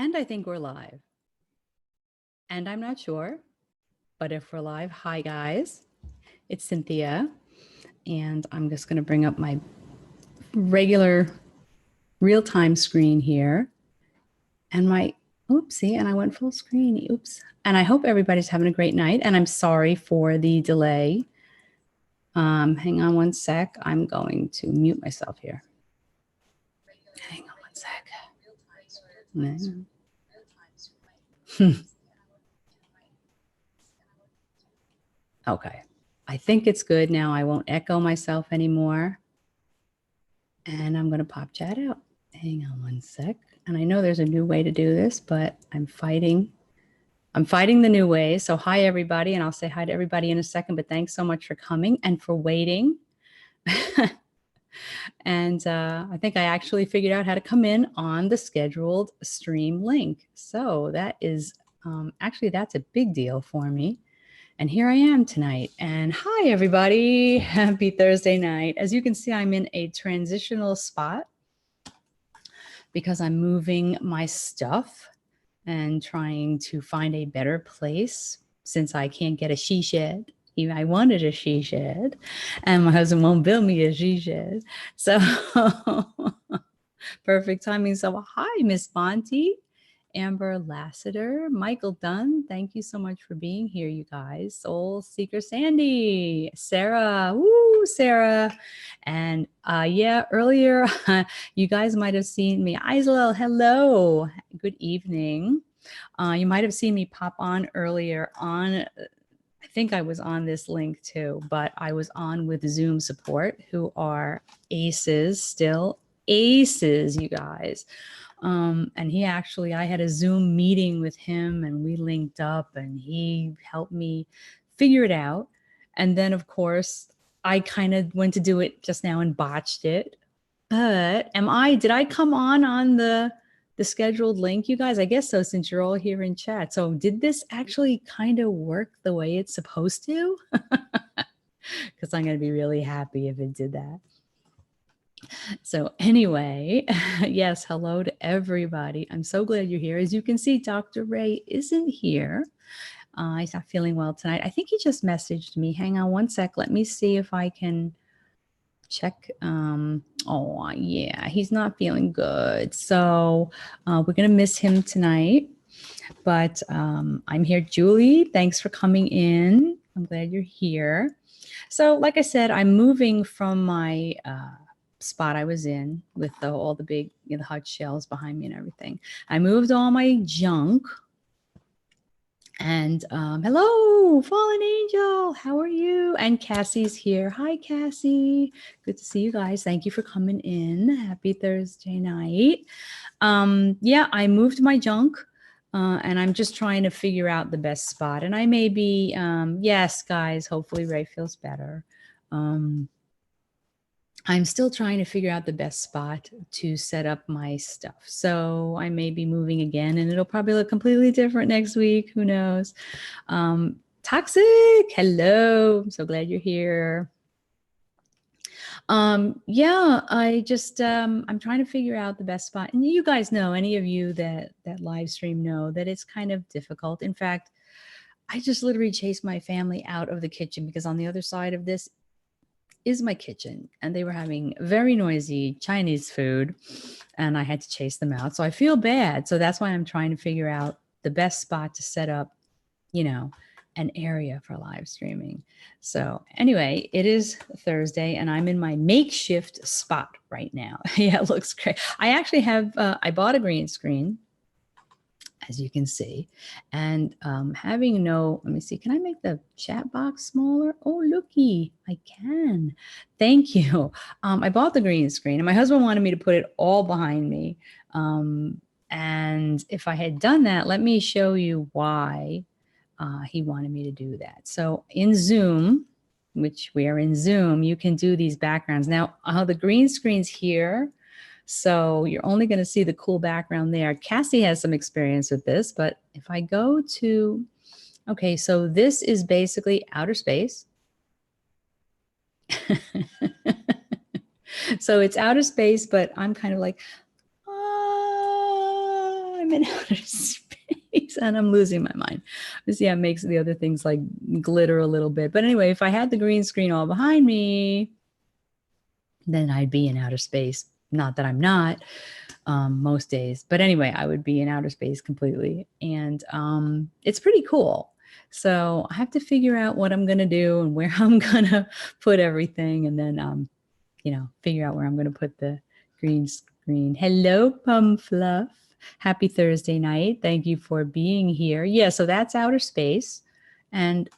And I think we're live. And I'm not sure, but if we're live, hi guys, it's Cynthia. And I'm just going to bring up my regular real-time screen here. And my, oopsie, and I went full screen, oops. And I hope everybody's having a great night. And I'm sorry for the delay. Hang on one sec. I'm going to mute myself here. Hang on one sec. Okay. I think it's good now. I won't echo myself anymore. And I'm going to pop chat out. Hang on one sec. And I know there's a new way to do this, but I'm fighting the new way. So hi, everybody. And I'll say hi to everybody in a second, but thanks so much for coming and for waiting. And I think I actually figured out how to come in on the scheduled stream link. So that is actually, that's a big deal for me. And here I am tonight. And hi, everybody. Happy Thursday night. As you can see, I'm in a transitional spot because I'm moving my stuff and trying to find a better place since I can't get a she shed. Even I wanted a she shed, and my husband won't build me a she shed. So perfect timing. So hi, Miss Bonte. Amber Lassiter, Michael Dunn, thank you so much for being here, you guys. Soul Seeker Sandy, Sarah, woo, Sarah. And yeah, earlier, you guys might have seen me. Islel, hello, good evening. You might have seen me pop on earlier on, I think I was on this link too, but I was on with Zoom support, who are aces, still aces, you guys. And he actually, I had a Zoom meeting with him and we linked up and he helped me figure it out. And then of course, I kind of went to do it just now and botched it. But did I come on the scheduled link, you guys? I guess so, since you're all here in chat. So did this actually kind of work the way it's supposed to? Because I'm going to be really happy if it did that. So anyway, yes, hello to everybody. I'm so glad you're here. As you can see, Dr. Ray isn't here. He's not feeling well tonight. I think he just messaged me. Hang on one sec. Let me see if I can check. Oh, yeah, he's not feeling good. So we're going to miss him tonight. But I'm here. Julie, thanks for coming in. I'm glad you're here. So like I said, I'm moving from my spot I was in with all the big, the hard shells behind me and everything. I moved all my junk. And hello, Fallen Angel. How are you? And Cassie's here. Hi, Cassie. Good to see you guys. Thank you for coming in. Happy Thursday night. Yeah, I moved my junk. And I'm just trying to figure out the best spot. And I may be, yes, guys, hopefully Ray feels better. I'm still trying to figure out the best spot to set up my stuff. So I may be moving again and it'll probably look completely different next week. Who knows? Toxic, hello. I'm so glad you're here. Yeah, I just, I'm trying to figure out the best spot. And you guys know, any of you that live stream know that it's kind of difficult. In fact, I just literally chased my family out of the kitchen because on the other side of this is my kitchen and they were having very noisy Chinese food and I had to chase them out. So I feel bad. So that's why I'm trying to figure out the best spot to set up, an area for live streaming. So anyway, it is Thursday and I'm in my makeshift spot right now. Yeah, it looks great. I actually have, I bought a green screen, as you can see, and having let me see, can I make the chat box smaller? Oh, looky, I can. Thank you. I bought the green screen and my husband wanted me to put it all behind me. And if I had done that, let me show you why he wanted me to do that. So in Zoom, which we are in Zoom, you can do these backgrounds. Now, the green screen's here. So you're only going to see the cool background there. Cassie has some experience with this, but if I go to, okay, so this is basically outer space. So it's outer space, but I'm kind of like, I'm I'm in outer space and I'm losing my mind. See, it makes the other things like glitter a little bit. But anyway, if I had the green screen all behind me, then I'd be in outer space. Not that I'm not most days, but anyway, I would be in outer space completely. And it's pretty cool. So I have to figure out what I'm going to do and where I'm going to put everything. And then, figure out where I'm going to put the green screen. Hello, Pum Fluff. Happy Thursday night. Thank you for being here. Yeah, so that's outer space. And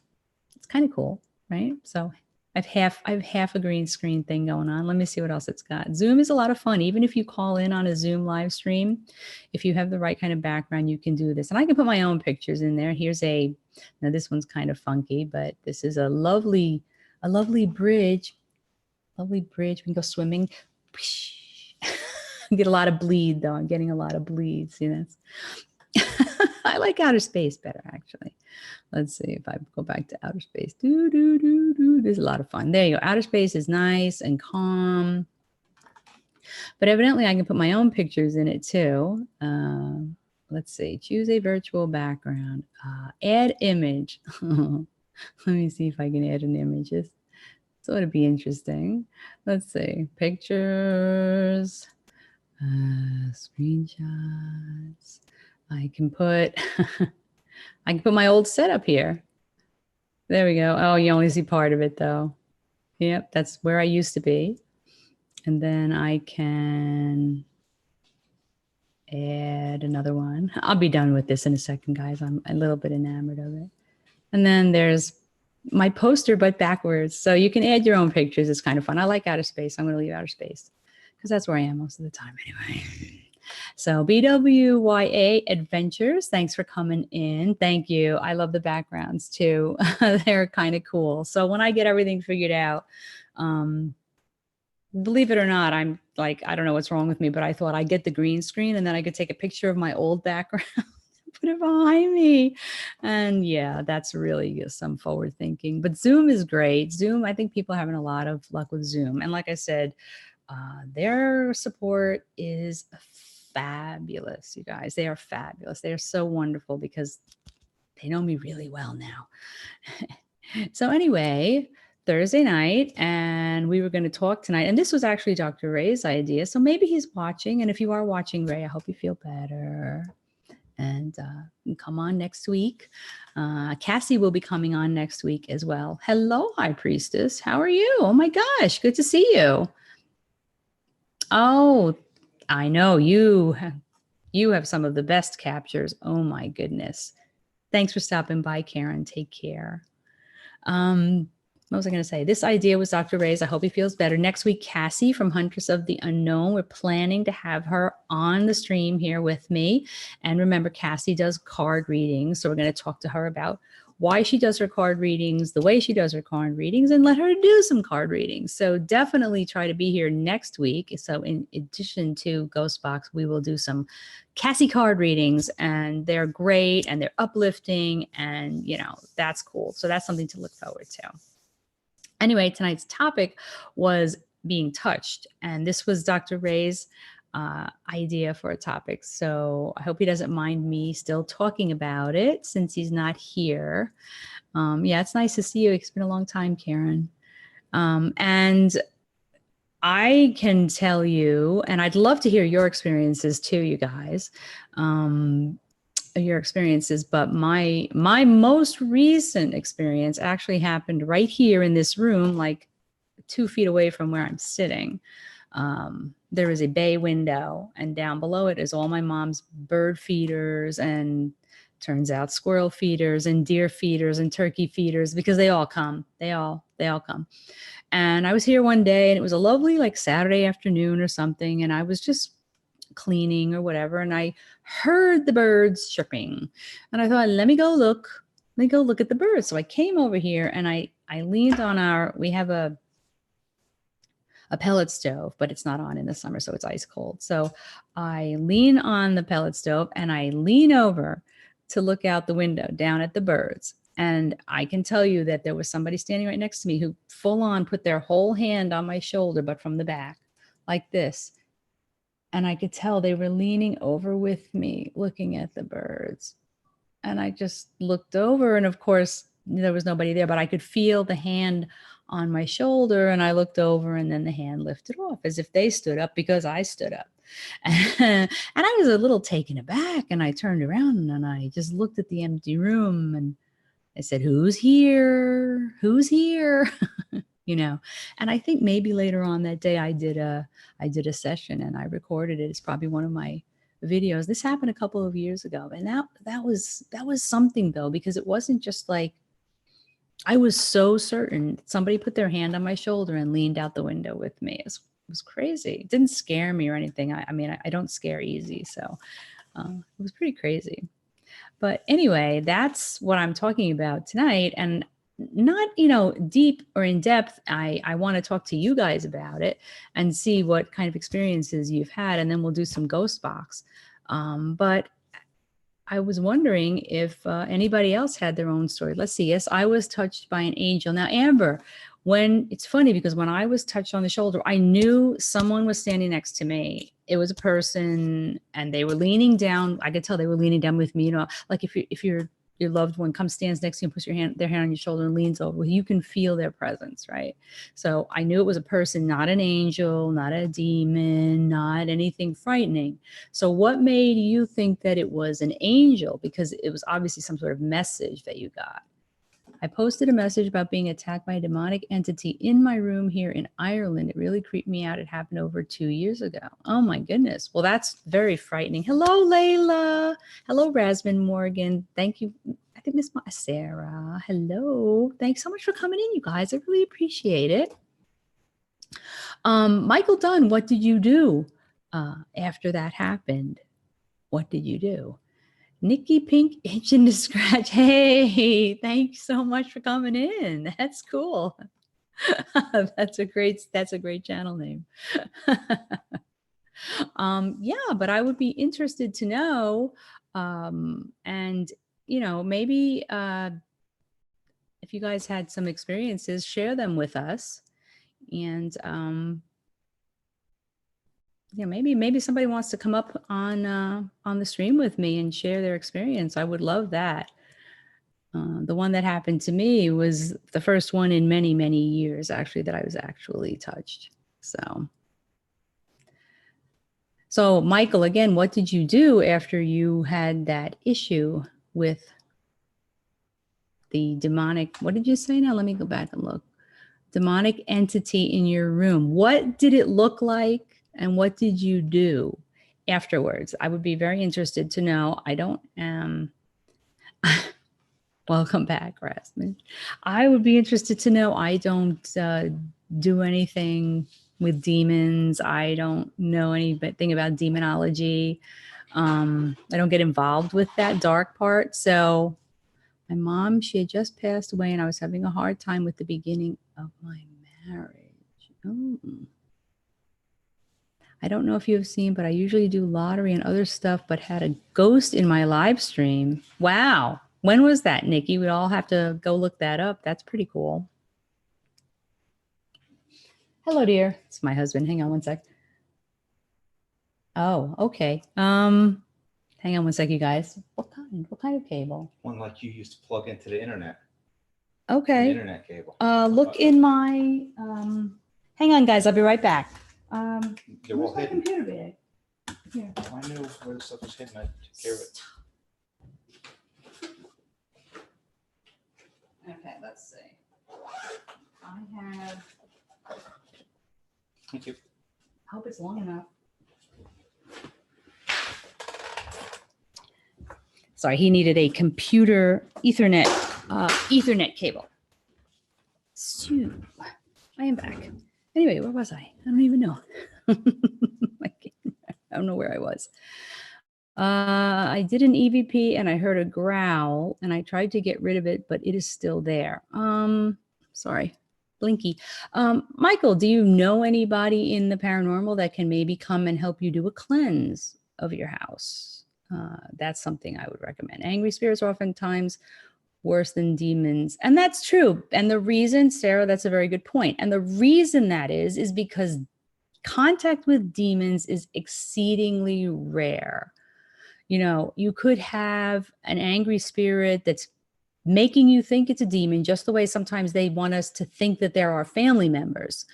it's kind of cool, right? So I have half a green screen thing going on. Let me see what else it's got. Zoom is a lot of fun. Even if you call in on a Zoom live stream, if you have the right kind of background, you can do this. And I can put my own pictures in there. Now this one's kind of funky, but this is a lovely bridge. Lovely bridge. We can go swimming. Get a lot of bleed though. I'm getting a lot of bleed. See, that's I like outer space better actually. Let's see if I go back to outer space. There's a lot of fun. There you go. Outer space is nice and calm. But evidently I can put my own pictures in it too. Let's see. Choose a virtual background. Add image. Let me see if I can add an image. So it'd be interesting. Let's see. Pictures. Screenshots. I can put my old setup here. There we go. Oh, you only see part of it though. Yep, that's where I used to be. And then I can add another one. I'll be done with this in a second, guys. I'm a little bit enamored of it. And then there's my poster, but backwards. So you can add your own pictures. It's kind of fun. I like outer space. I'm going to leave outer space because that's where I am most of the time anyway. So BWYA Adventures, thanks for coming in. Thank you. I love the backgrounds too. They're kind of cool. So when I get everything figured out, believe it or not, I'm like, I don't know what's wrong with me, but I thought I'd get the green screen and then I could take a picture of my old background, put it behind me. And yeah, that's really some forward thinking. But Zoom is great. Zoom, I think people are having a lot of luck with Zoom. And like I said, their support is fabulous, you guys. They are fabulous. They are so wonderful because they know me really well now. So anyway, Thursday night, and we were going to talk tonight. And this was actually Dr. Ray's idea. So maybe he's watching. And if you are watching, Ray, I hope you feel better. And come on next week. Cassie will be coming on next week as well. Hello, High Priestess. How are you? Oh my gosh, good to see you. Oh, I know you have some of the best captures. Oh my goodness. Thanks for stopping by, Karen. Take care. What was I going to say? This idea was Dr. Ray's. I hope he feels better. Next week, Cassie from Huntress of the Unknown. We're planning to have her on the stream here with me. And remember, Cassie does card readings. So we're going to talk to her about why she does her card readings, the way she does her card readings, and let her do some card readings. So definitely try to be here next week. So in addition to Ghost Box, we will do some Cassie card readings, and they're great and they're uplifting, and that's cool. So that's something to look forward to. Anyway, tonight's topic was being touched, and this was Dr. Ray's idea for a topic. So I hope he doesn't mind me still talking about it since he's not here. Yeah, it's nice to see you. It's been a long time, Karen. And I can tell you, and I'd love to hear your experiences too, you guys. Your experiences, but my most recent experience actually happened right here in this room, like 2 feet away from where I'm sitting. There is a bay window, and down below it is all my mom's bird feeders, and turns out squirrel feeders and deer feeders and turkey feeders, because they all come. They all come. And I was here one day, and it was a lovely like Saturday afternoon or something, and I was just cleaning or whatever, and I heard the birds chirping, and I thought, let me go look at the birds. So I came over here, and I leaned on we have a pellet stove, but it's not on in the summer, so it's ice cold. So I lean on the pellet stove, and I lean over to look out the window down at the birds. And I can tell you that there was somebody standing right next to me who full on put their whole hand on my shoulder, but from the back, like this. and I could tell they were leaning over with me, looking at the birds. And I just looked over, and of course, there was nobody there, but I could feel the hand on my shoulder. And I looked over, and then the hand lifted off as if they stood up because I stood up. And I was a little taken aback, and I turned around and I just looked at the empty room and I said, "Who's here? Who's here?" You know. And I think maybe later on that day I did a session and I recorded it. It's probably one of my videos. This happened a couple of years ago, and that was something though, because it wasn't just like I was so certain somebody put their hand on my shoulder and leaned out the window with me. It was crazy. It didn't scare me or anything. I mean, I don't scare easy, so it was pretty crazy. But anyway, that's what I'm talking about tonight, and not, you know, deep or in depth. I want to talk to you guys about it and see what kind of experiences you've had, and then we'll do some ghost box. But I was wondering if anybody else had their own story. Let's see. Yes, I was touched by an angel. Now, Amber, when it's funny because when I was touched on the shoulder, I knew someone was standing next to me. It was a person, and they were leaning down. I could tell they were leaning down with me. You know, like if your loved one comes, stands next to you, and puts their hand on your shoulder and leans over, you can feel their presence, right? So I knew it was a person, not an angel, not a demon, not anything frightening. So what made you think that it was an angel? Because it was obviously some sort of message that you got. I posted a message about being attacked by a demonic entity in my room here in Ireland. It really creeped me out. It happened over 2 years ago. Oh my goodness. Well, that's very frightening. Hello, Layla. Hello, Rasmin Morgan. Thank you. I think Miss Sarah. Hello. Thanks so much for coming in, you guys. I really appreciate it. Michael Dunn, what did you do after that happened? What did you do? Nikki Pink itching to scratch. Hey, thanks so much for coming in. That's cool. That's a great channel name. Yeah, but I would be interested to know, and you know, maybe if you guys had some experiences, share them with us. And yeah, maybe somebody wants to come up on the stream with me and share their experience. I would love that. The one that happened to me was the first one in many, many years, actually, that I was actually touched. So Michael, again, what did you do after you had that issue with the demonic? What did you say now? Let me go back and look. Demonic entity in your room. What did it look like? And what did you do afterwards? I would be very interested to know. I don't welcome back, Rasmus. I would be interested to know. I don't do anything with demons. I don't know anything about demonology. I don't get involved with that dark part. So my mom, she had just passed away, and I was having a hard time with the beginning of my marriage. Oh. I don't know if you have seen, but I usually do lottery and other stuff, but had a ghost in my live stream. Wow. When was that, Nikki? We all have to go look that up. That's pretty cool. Hello, dear. It's my husband. Hang on one sec. Oh, okay. Hang on one sec, you guys. What kind of cable? One like you used to plug into the internet. Okay. The internet cable. Look in my, hang on, guys. I'll be right back. They're all hidden. Computer bag? Here. I knew where the stuff was hidden. I took care of it. Okay, let's see. I have. Thank you. I hope it's long enough. Sorry, he needed a computer Ethernet cable. So, I am back. Anyway, where was I? I don't even know. I don't know where I was. I did an EVP and I heard a growl and I tried to get rid of it, but it is still there. Sorry, Blinky. Michael, do you know anybody in the paranormal that can maybe come and help you do a cleanse of your house? That's something I would recommend. Angry spirits are oftentimes worse than demons. And that's true. And the reason, Sarah, that's a very good point. And the reason that is because contact with demons is exceedingly rare. You could have an angry spirit that's making you think it's a demon, just the way sometimes they want us to think that they're our family members.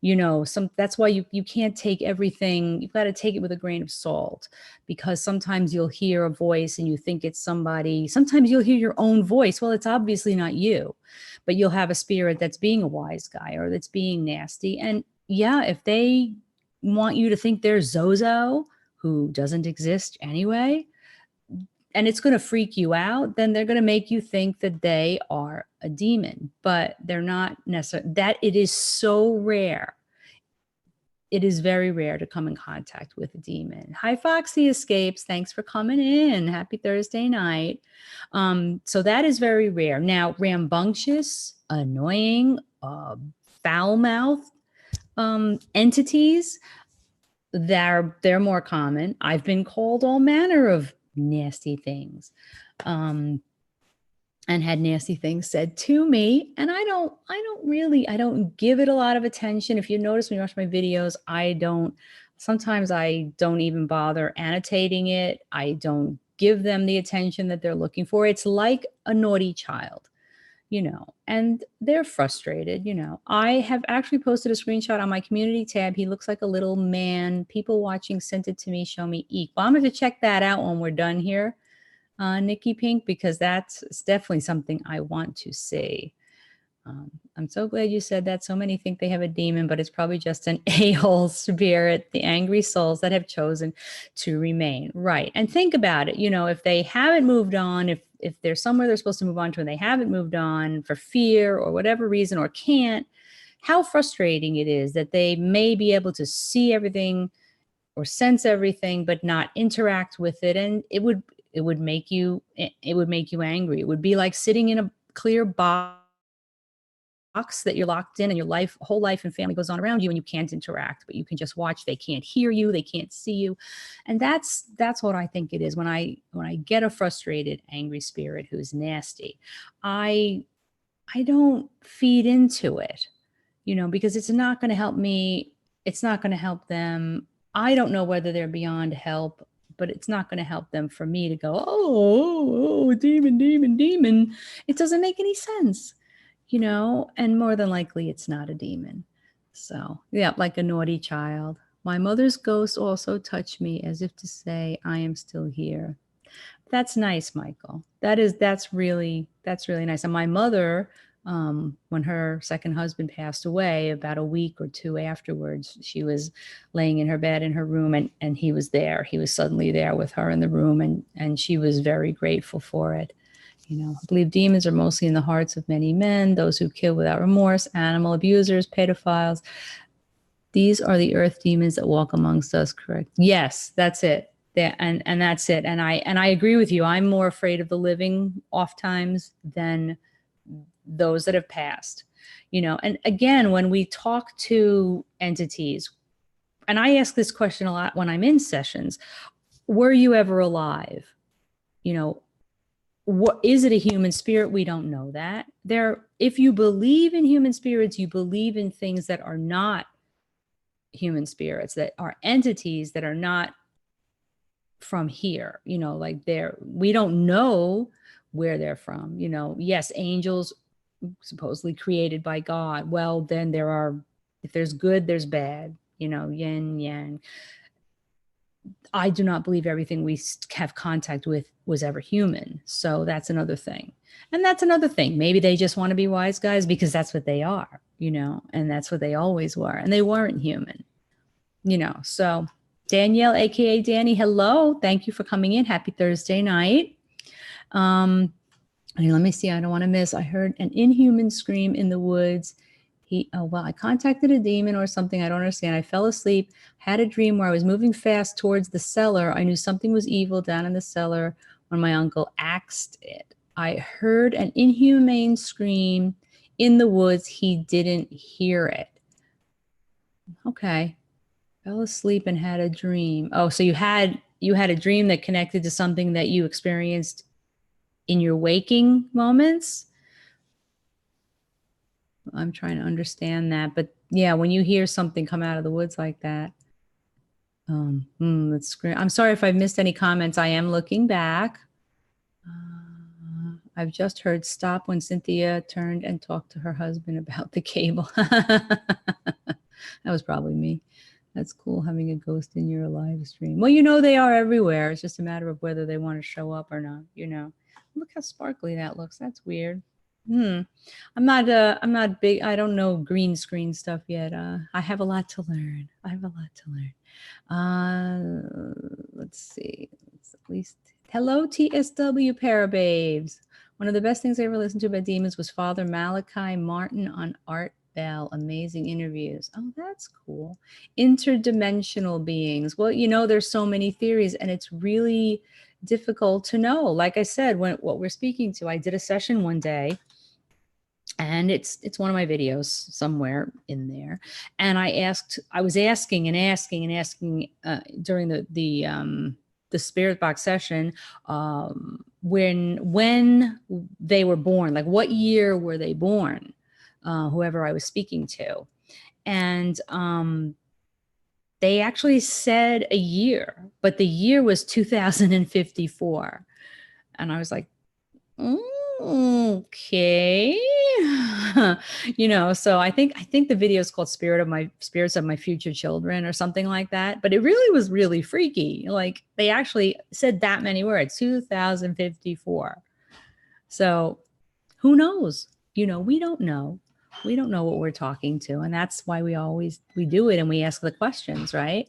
That's why you can't take everything. You've got to take it with a grain of salt, because sometimes you'll hear a voice and you think it's somebody. Sometimes you'll hear your own voice. Well, it's obviously not you, but you'll have a spirit that's being a wise guy or that's being nasty. And yeah, if they want you to think they're Zozo, who doesn't exist anyway, and it's going to freak you out, then they're going to make you think that they are a demon, but they're not necessarily. That it is so rare. It is very rare to come in contact with a demon. Hi, Foxy Escapes. Thanks for coming in. Happy Thursday night. So that is very rare. Now, rambunctious, annoying, foul-mouthed entities, they're more common. I've been called all manner of nasty things, and had nasty things said to me. And I don't give it a lot of attention. If you notice when you watch my videos, sometimes I don't even bother annotating it. I don't give them the attention that they're looking for. It's like a naughty child, and they're frustrated. I have actually posted a screenshot on my community tab. He looks like a little man. People watching sent it to me, show me eek. Well, I'm going to check that out when we're done here, Nikki Pink, because that's definitely something I want to see. I'm so glad you said that. So many think they have a demon, but it's probably just an a-hole spirit, the angry souls that have chosen to remain. Right. And think about it. If they haven't moved on, if there's somewhere they're supposed to move on to and they haven't moved on for fear or whatever reason, or can't, how frustrating it is that they may be able to see everything or sense everything, but not interact with it. And it would make you angry. It would be like sitting in a clear box that you're locked in, and your whole life and family goes on around you, and you can't interact, but you can just watch. They can't hear you, they can't see you. And that's what I think it is when I get a frustrated, angry spirit who's nasty. I don't feed into it, because it's not going to help me. It's not going to help them. I don't know whether they're beyond help, but it's not going to help them for me to go, oh, demon, demon, demon. It doesn't make any sense, and more than likely it's not a demon. So, yeah, like a naughty child. My mother's ghost also touched me as if to say, I am still here. That's nice, Michael. That's really nice. And my mother, when her second husband passed away, about a week or two afterwards, she was laying in her bed in her room, and he was there. He was suddenly there with her in the room, and she was very grateful for it. I believe demons are mostly in the hearts of many men, those who kill without remorse, animal abusers, pedophiles. These are the earth demons that walk amongst us, correct? Yes, that's it. And that's it. And I agree with you. I'm more afraid of the living oftentimes than those that have passed. And again, when we talk to entities, and I ask this question a lot when I'm in sessions, were you ever alive? What is it, a human spirit? We don't know that. If you believe in human spirits, you believe in things that are not human spirits, that are entities that are not from here, like we don't know where they're from. Yes, angels supposedly created by God. Well, then if there's good, there's bad, yin, yang. I do not believe everything we have contact with was ever human. So that's another thing. And that's another thing. Maybe they just want to be wise guys because that's what they are, and that's what they always were. And they weren't human, So Danielle, AKA Danny, hello. Thank you for coming in. Happy Thursday night. Let me see. I don't want to miss. I heard an inhuman scream in the woods. I contacted a demon or something. I don't understand. I fell asleep, had a dream where I was moving fast towards the cellar. I knew something was evil down in the cellar when my uncle axed it. I heard an inhumane scream in the woods. He didn't hear it. Okay. Fell asleep and had a dream. Oh, so you had a dream that connected to something that you experienced in your waking moments? I'm trying to understand that. But yeah, when you hear something come out of the woods like that, let's scream. I'm sorry if I've missed any comments. I am looking back. I've just heard stop when Cynthia turned and talked to her husband about the cable. That was probably me. That's cool having a ghost in your live stream. Well, you know, they are everywhere. It's just a matter of whether they want to show up or not, you know. Look how sparkly that looks. That's weird. I'm not big. I don't know green screen stuff yet. I have a lot to learn. I have a lot to learn. Let's see. It's at least hello, TSW Parababes. One of the best things I ever listened to about demons was Father Malachi Martin on Art Bell. Amazing interviews. Oh, that's cool. Interdimensional beings. Well, you know, there's so many theories, and it's really difficult to know. Like I said, what we're speaking to, I did a session one day, and it's one of my videos somewhere in there, and I was asking during the spirit box session, when they were born, like what year were they born, whoever I was speaking to, and they actually said a year, but the year was 2054, and I was like, okay. You know, so I think the video is called Spirits of My Future Children or something like that, but it really was really freaky. Like they actually said that many words, 2054. So who knows? You know, we don't know. We don't know what we're talking to, and that's why we do it, and we ask the questions, right?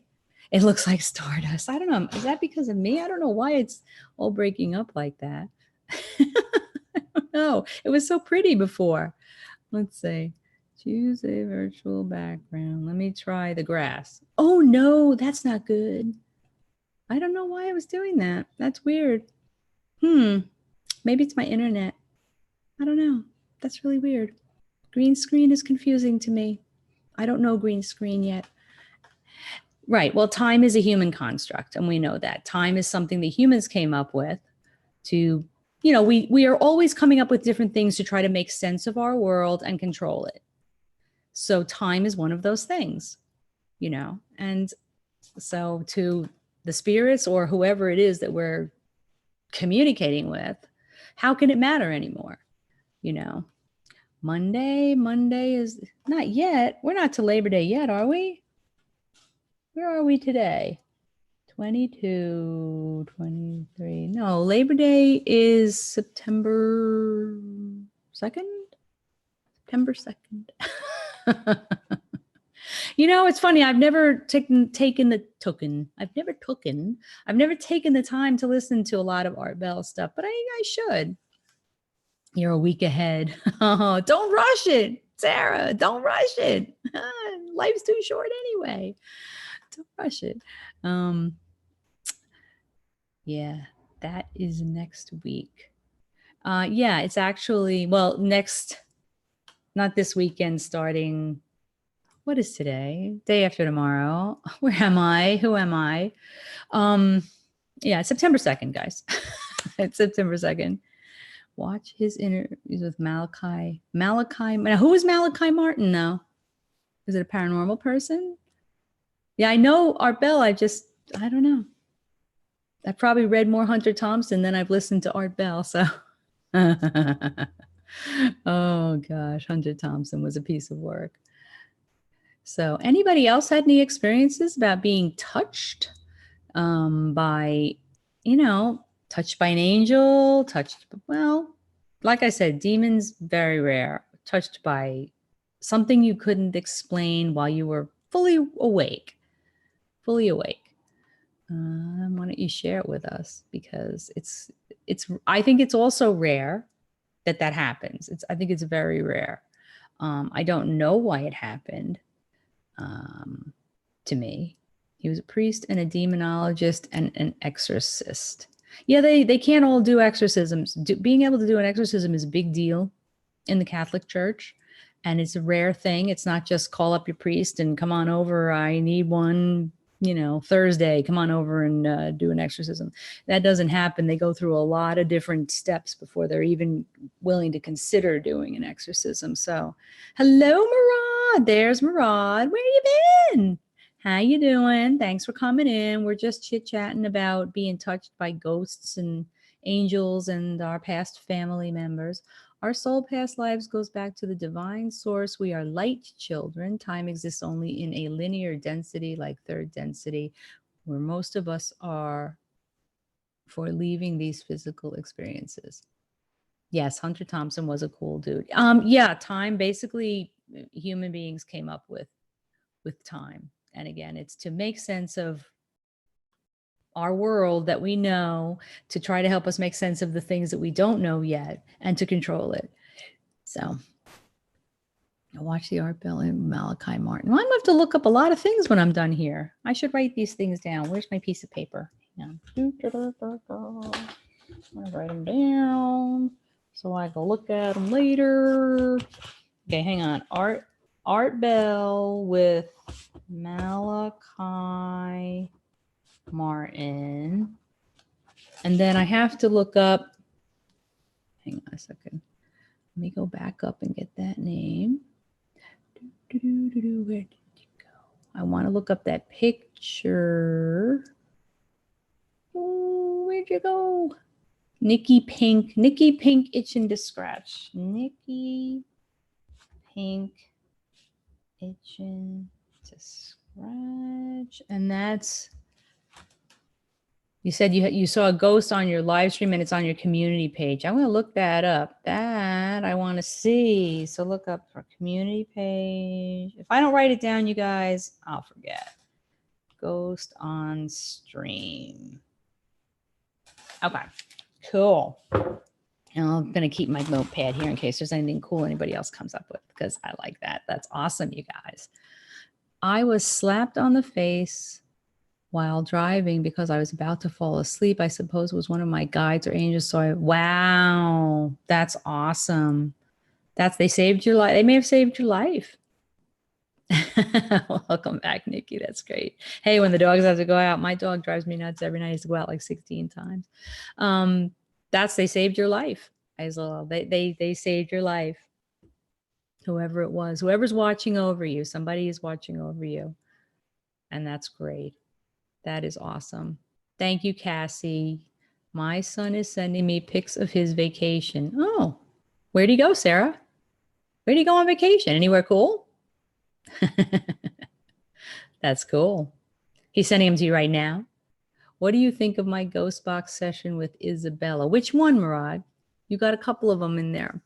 It looks like stardust. I don't know. Is that because of me? I don't know why it's all breaking up like that. No, it was so pretty before. Let's see. Choose a virtual background. Let me try the grass. Oh no, that's not good. I don't know why I was doing that. That's weird. Maybe it's my internet. I don't know. That's really weird. Green screen is confusing to me. I don't know green screen yet. Right. Well, time is a human construct, and we know that. Time is something that humans came up with to, you know, we are always coming up with different things to try to make sense of our world and control it. So time is one of those things, you know. And so to the spirits or whoever it is that we're communicating with, how can it matter anymore? You know, Monday is not yet. We're not to Labor Day yet, are we? Where are we today? 22, 23. No, Labor Day is September 2nd. September 2nd. You know, it's funny. I've never taken the time to listen to a lot of Art Bell stuff, but I should. You're a week ahead. Oh, don't rush it, Sarah. Don't rush it. Life's too short anyway. Don't rush it. Yeah, that is next week. Yeah, it's actually, well, not this weekend, starting, what is today? Day after tomorrow. Where am I? Who am I? Yeah, it's September 2nd, guys. It's September 2nd. Watch his interviews with Malachi. Now, who is Malachi Martin, though? Is it a paranormal person? Yeah, I know Art Bell. I don't know. I probably read more Hunter Thompson than I've listened to Art Bell. So, oh gosh, Hunter Thompson was a piece of work. So, anybody else had any experiences about being touched by, you know, touched by an angel? Well, like I said, demons, very rare. Touched by something you couldn't explain while you were fully awake. Fully awake. Why don't you share it with us? Because I think it's also rare that happens. I think it's very rare. I don't know why it happened to me. He was a priest and a demonologist and an exorcist. Yeah, they can't all do exorcisms. Being able to do an exorcism is a big deal in the Catholic Church, and it's a rare thing. It's not just call up your priest and come on over. I need one. Thursday, come on over and do an exorcism. That doesn't happen. They go through a lot of different steps before they're even willing to consider doing an exorcism. So, hello, Murad. There's Murad. Where you been? How you doing? Thanks for coming in. We're just chit-chatting about being touched by ghosts and angels and our past family members. Our soul past lives goes back to the divine source. We are light children. Time exists only in a linear density, like third density, where most of us are for leaving these physical experiences. Yes, Hunter Thompson was a cool dude. Yeah, time basically human beings came up with time. And again, it's to make sense of our world that we know, to try to help us make sense of the things that we don't know yet, and to control it. So I watch the Art Bell and Malachi Martin. Well, I'm going to have to look up a lot of things when I'm done here. I should write these things down. Where's my piece of paper? Hang on. I'm going to write them down so I can look at them later. Okay, hang on. Art Bell with Malachi Martin. And then I have to look up, hang on a second. Let me go back up and get that name. Where did you go? I want to look up that picture. Oh, where'd you go? Nikki Pink itching to scratch. Nikki Pink itching to scratch. And that's, you said you saw a ghost on your live stream and it's on your community page. I'm going to look that up. That I want to see. So look up for community page. If I don't write it down, you guys, I'll forget. Ghost on stream. Okay, cool. And I'm going to keep my notepad here in case there's anything cool anybody else comes up with, because I like that. That's awesome, you guys. I was slapped on the face while driving because I was about to fall asleep. I suppose it was one of my guides or angels. So wow, that's awesome. They saved your life. They may have saved your life. Welcome back, Nikki. That's great. Hey, when the dogs have to go out, my dog drives me nuts every night. He has to go out like 16 times. They saved your life. They saved your life. Whoever it was, whoever's watching over you, somebody is watching over you. And that's great. That is awesome. Thank you, Cassie. My son is sending me pics of his vacation. Oh, where'd he go, Sarah? Where'd he go on vacation? Anywhere cool? That's cool. He's sending them to you right now. What do you think of my ghost box session with Isabella? Which one, Murad? You got a couple of them in there.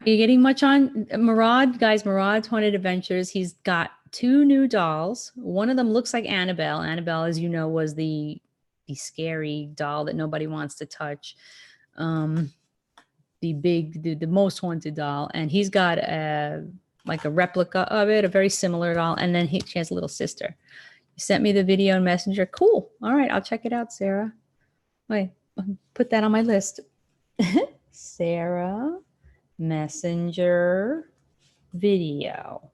Are you getting much on Murad? Guys, Murad's Haunted Adventures. He's got 2 new dolls. One of them looks like Annabelle. Annabelle, as you know, was the scary doll that nobody wants to touch. The most haunted doll. And he's got like a replica of it, a very similar doll. And then she has a little sister. You sent me the video in Messenger. Cool. All right, I'll check it out, Sarah. Wait, put that on my list. Sarah, Messenger, video.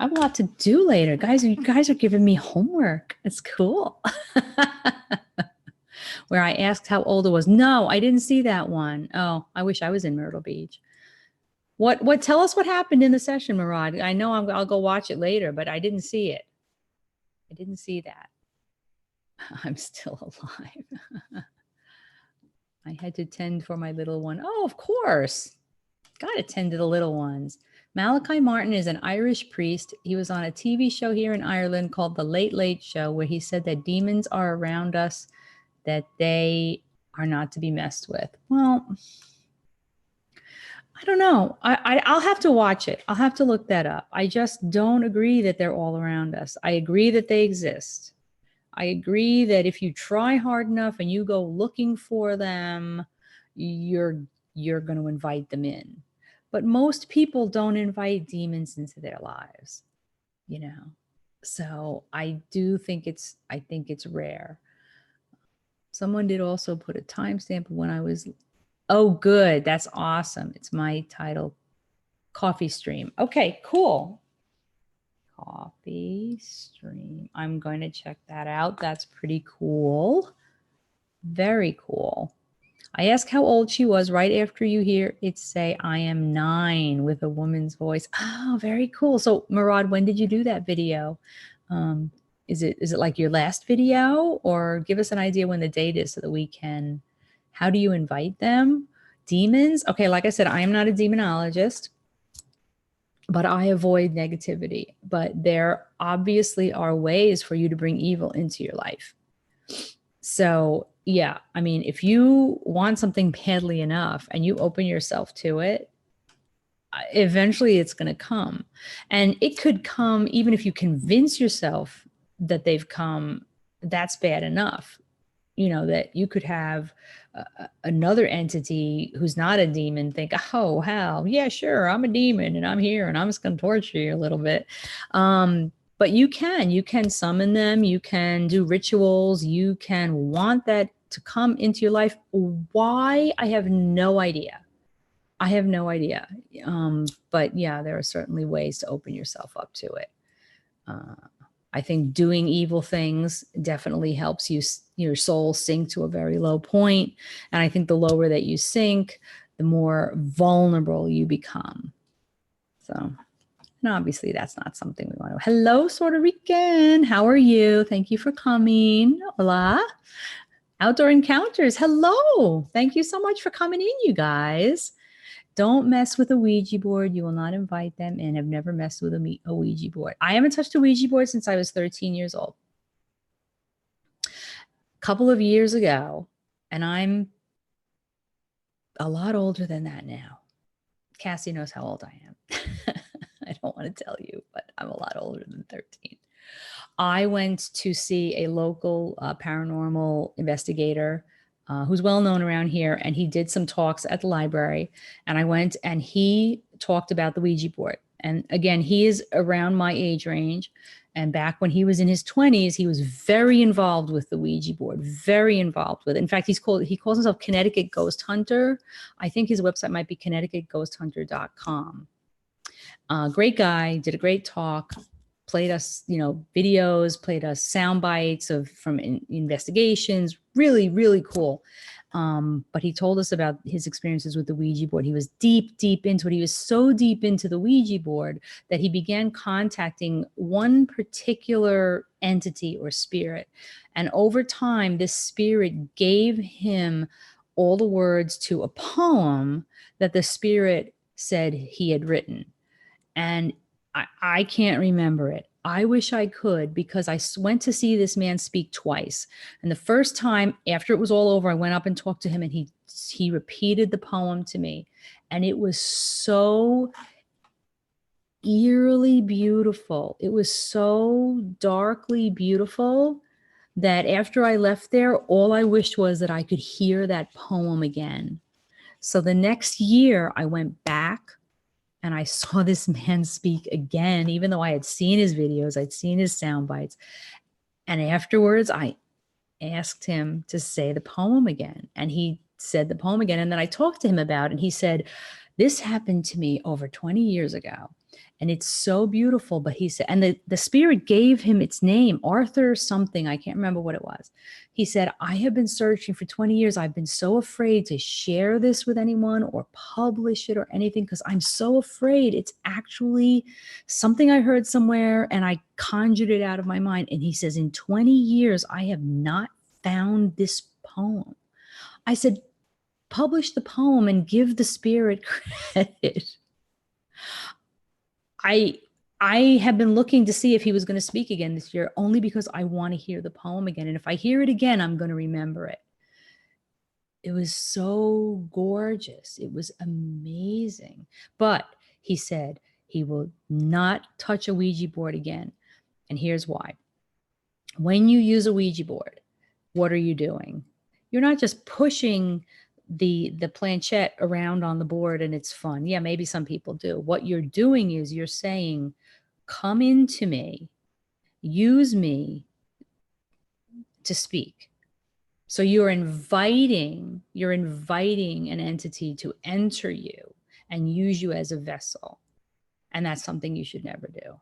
I have a lot to do later. Guys, you guys are giving me homework. It's cool. Where I asked how old it was. No, I didn't see that one. Oh, I wish I was in Myrtle Beach. Tell us what happened in the session, Murad. I know I'll go watch it later, but I didn't see it. I didn't see that. I'm still alive. I had to tend for my little one. Oh, of course. Got to tend to the little ones. Malachi Martin is an Irish priest. He was on a TV show here in Ireland called The Late Late Show, where he said that demons are around us, that they are not to be messed with. Well, I don't know. I'll have to watch it. I'll have to look that up. I just don't agree that they're all around us. I agree that they exist. I agree that if you try hard enough and you go looking for them, you're going to invite them in. But most people don't invite demons into their lives, you know. So I think it's rare. Someone did also put a timestamp when I was, oh, good. That's awesome. It's my title Coffee stream. Okay, cool. Coffee stream. I'm going to check that out. That's pretty cool. Very cool. I asked how old she was. Right after you hear it say, I am 9 with a woman's voice. Oh, very cool. So Murad, when did you do that video? Is it like your last video, or give us an idea when the date is so that we can, how do you invite them? Demons? Okay, like I said, I am not a demonologist, but I avoid negativity. But there obviously are ways for you to bring evil into your life. So, yeah, I mean, if you want something badly enough and you open yourself to it, eventually it's going to come. And it could come even if you convince yourself that they've come, that's bad enough. You know, that you could have another entity who's not a demon think, oh, wow, yeah, sure, I'm a demon and I'm here and I'm just going to torture you a little bit. But you can summon them, you can do rituals, you can want that to come into your life. Why? I have no idea. I have no idea. But yeah, there are certainly ways to open yourself up to it. I think doing evil things definitely helps you, your soul sink to a very low point. And I think the lower that you sink, the more vulnerable you become. So, and obviously that's not something we want to. Hello, Puerto Rican. How are you? Thank you for coming. Hola. Outdoor Encounters. Hello. Thank you so much for coming in, you guys. Don't mess with a Ouija board. You will not invite them in. I've never messed with a Ouija board. I haven't touched a Ouija board since I was 13 years old. A couple of years ago, and I'm a lot older than that now. Cassie knows how old I am. I don't want to tell you, but I'm a lot older than 13. I went to see a local paranormal investigator who's well known around here, and he did some talks at the library. And I went and he talked about the Ouija board. And again, he is around my age range. And back when he was in his 20s, he was very involved with the Ouija board, very involved with it. In fact, he calls himself Connecticut Ghost Hunter. I think his website might be connecticutghosthunter.com. Great guy, did a great talk, played us, videos, played us sound bites from investigations. Really, really cool. But he told us about his experiences with the Ouija board. He was deep, deep into it. He was so deep into the Ouija board that he began contacting one particular entity or spirit. And over time, this spirit gave him all the words to a poem that the spirit said he had written. And I can't remember it. I wish I could, because I went to see this man speak twice. And the first time after it was all over, I went up and talked to him, and he repeated the poem to me. And it was so eerily beautiful. It was so darkly beautiful that after I left there, all I wished was that I could hear that poem again. So the next year I went back and I saw this man speak again, even though I had seen his videos, I'd seen his sound bites. And afterwards, I asked him to say the poem again. And he said the poem again. And then I talked to him about it. And he said, this happened to me over 20 years ago. And it's so beautiful. But he said, and the spirit gave him its name, Arthur something. I can't remember what it was. He said, I have been searching for 20 years. I've been so afraid to share this with anyone or publish it or anything, because I'm so afraid it's actually something I heard somewhere and I conjured it out of my mind. And he says, in 20 years, I have not found this poem. I said, publish the poem and give the spirit credit. I have been looking to see if he was going to speak again this year, only because I want to hear the poem again. And if I hear it again, I'm going to remember it. It was so gorgeous. It was amazing. But he said he will not touch a Ouija board again. And here's why. When you use a Ouija board, what are you doing? You're not just pushing the planchette around on the board and it's fun. Yeah, maybe some people do. What you're doing is you're saying, come into me, use me to speak. So you're inviting an entity to enter you and use you as a vessel. And that's something you should never do.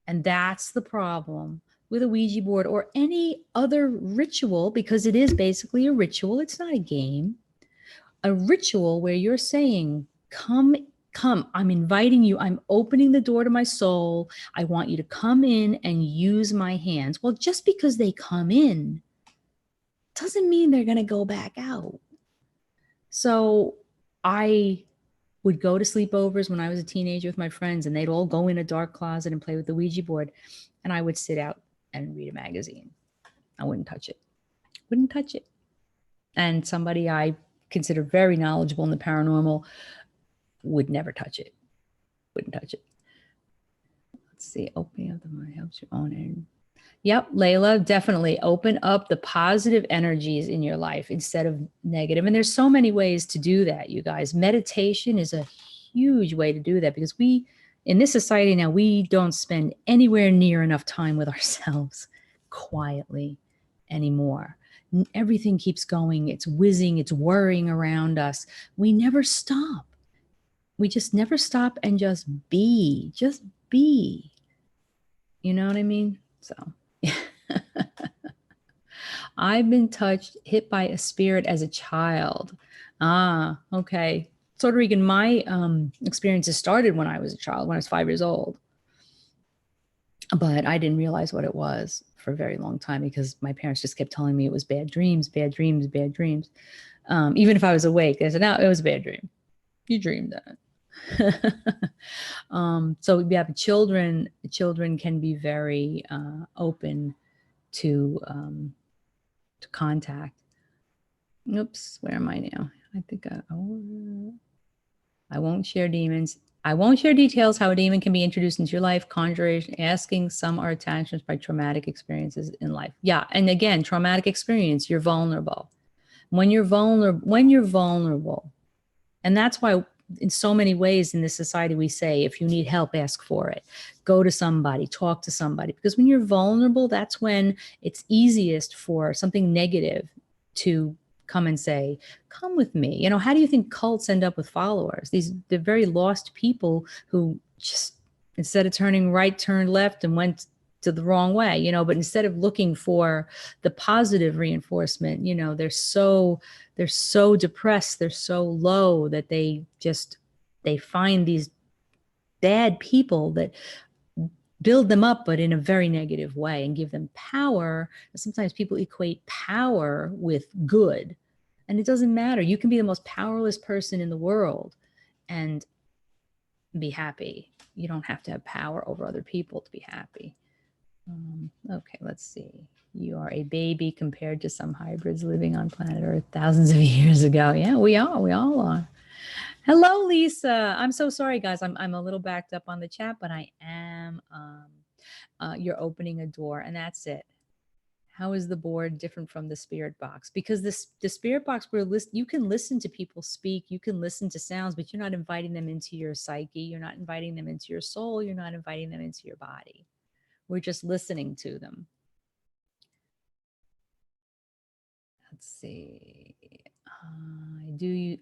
And that's the problem with a Ouija board or any other ritual, because it is basically a ritual. It's not a game. A ritual where you're saying, come, come, I'm inviting you. I'm opening the door to my soul. I want you to come in and use my hands. Well, just because they come in doesn't mean they're going to go back out. So I would go to sleepovers when I was a teenager with my friends, and they'd all go in a dark closet and play with the Ouija board. And I would sit out and read a magazine. I wouldn't touch it. Wouldn't touch it. And somebody I consider very knowledgeable in the paranormal would never touch it. Wouldn't touch it. Let's see. Opening up the mind helps your own end. Yep, Layla, definitely open up the positive energies in your life instead of negative. And there's so many ways to do that, you guys. Meditation is a huge way to do that, because we, in this society now, we don't spend anywhere near enough time with ourselves quietly anymore. Everything keeps going. It's whizzing. It's whirring around us. We never stop. We just never stop and just be. Just be. You know what I mean? So... I've been hit by a spirit as a child. Ah, okay. Puerto Rican, my experiences started when I was a child, when I was 5 years old. But I didn't realize what it was for a very long time, because my parents just kept telling me it was bad dreams, bad dreams, bad dreams. Even if I was awake, they said, no, it was a bad dream. You dreamed that. So yeah, children can be very open to contact. Oops, where am I now? I think I won't share demons. I won't share details how a demon can be introduced into your life. Conjuration, asking, some are attachments by traumatic experiences in life. Yeah, and again, traumatic experience, you're vulnerable. When you're vulnerable, and that's why in so many ways in this society we say, if you need help, ask for it. Go to somebody, talk to somebody. Because when you're vulnerable, that's when it's easiest for something negative to come and say, come with me. You know, how do you think cults end up with followers? They're very lost people who just, instead of turning right, turned left and went to the wrong way, you know, but instead of looking for the positive reinforcement, you know, they're so depressed, they're so low that they find these bad people that build them up, but in a very negative way, and give them power. Sometimes people equate power with good, and it doesn't matter. You can be the most powerless person in the world and be happy. You don't have to have power over other people to be happy. Okay, let's see. You are a baby compared to some hybrids living on planet Earth thousands of years ago. Yeah, we all are. Hello, Lisa. I'm so sorry, guys. I'm a little backed up on the chat, but I am. You're opening a door, and that's it. How is the board different from the spirit box? Because the spirit box, you can listen to people speak, you can listen to sounds, but you're not inviting them into your psyche. You're not inviting them into your soul. You're not inviting them into your body. We're just listening to them. Let's see.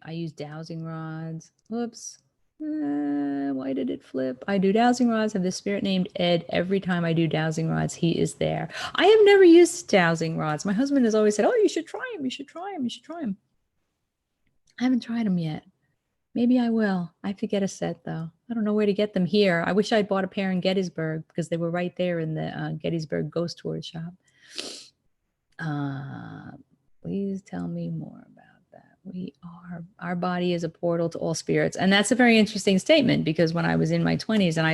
I use dowsing rods. Whoops. Why did it flip? I do dowsing rods. I have this spirit named Ed. Every time I do dowsing rods, he is there. I have never used dowsing rods. My husband has always said, oh, you should try them. You should try them. You should try them. I haven't tried them yet. Maybe I will. I have to get a set, though. I don't know where to get them here. I wish I'd bought a pair in Gettysburg, because they were right there in the Gettysburg Ghost Tour shop. Please tell me more about that. Our body is a portal to all spirits. And that's a very interesting statement, because when I was in my 20s and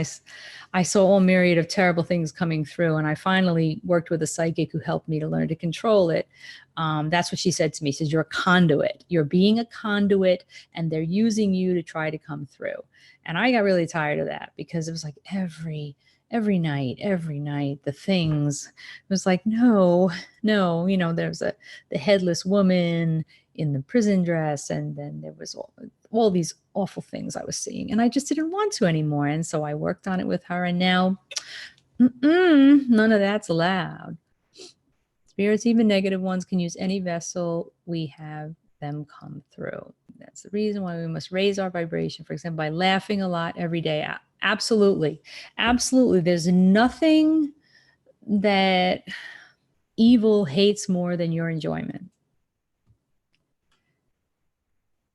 I saw all myriad of terrible things coming through, and I finally worked with a psychic who helped me to learn to control it. That's what she said to me. She says, you're a conduit. You're being a conduit, and they're using you to try to come through. And I got really tired of that, because it was like every night, the things, it was like, no, you know, there's the headless woman in the prison dress, and then there was all these awful things I was seeing, and I just didn't want to anymore. And so I worked on it with her, and now none of that's allowed. Spirits, even negative ones, can use any vessel we have them come through. That's the reason why we must raise our vibration, for example, by laughing a lot every day. Absolutely. Absolutely. There's nothing that evil hates more than your enjoyment.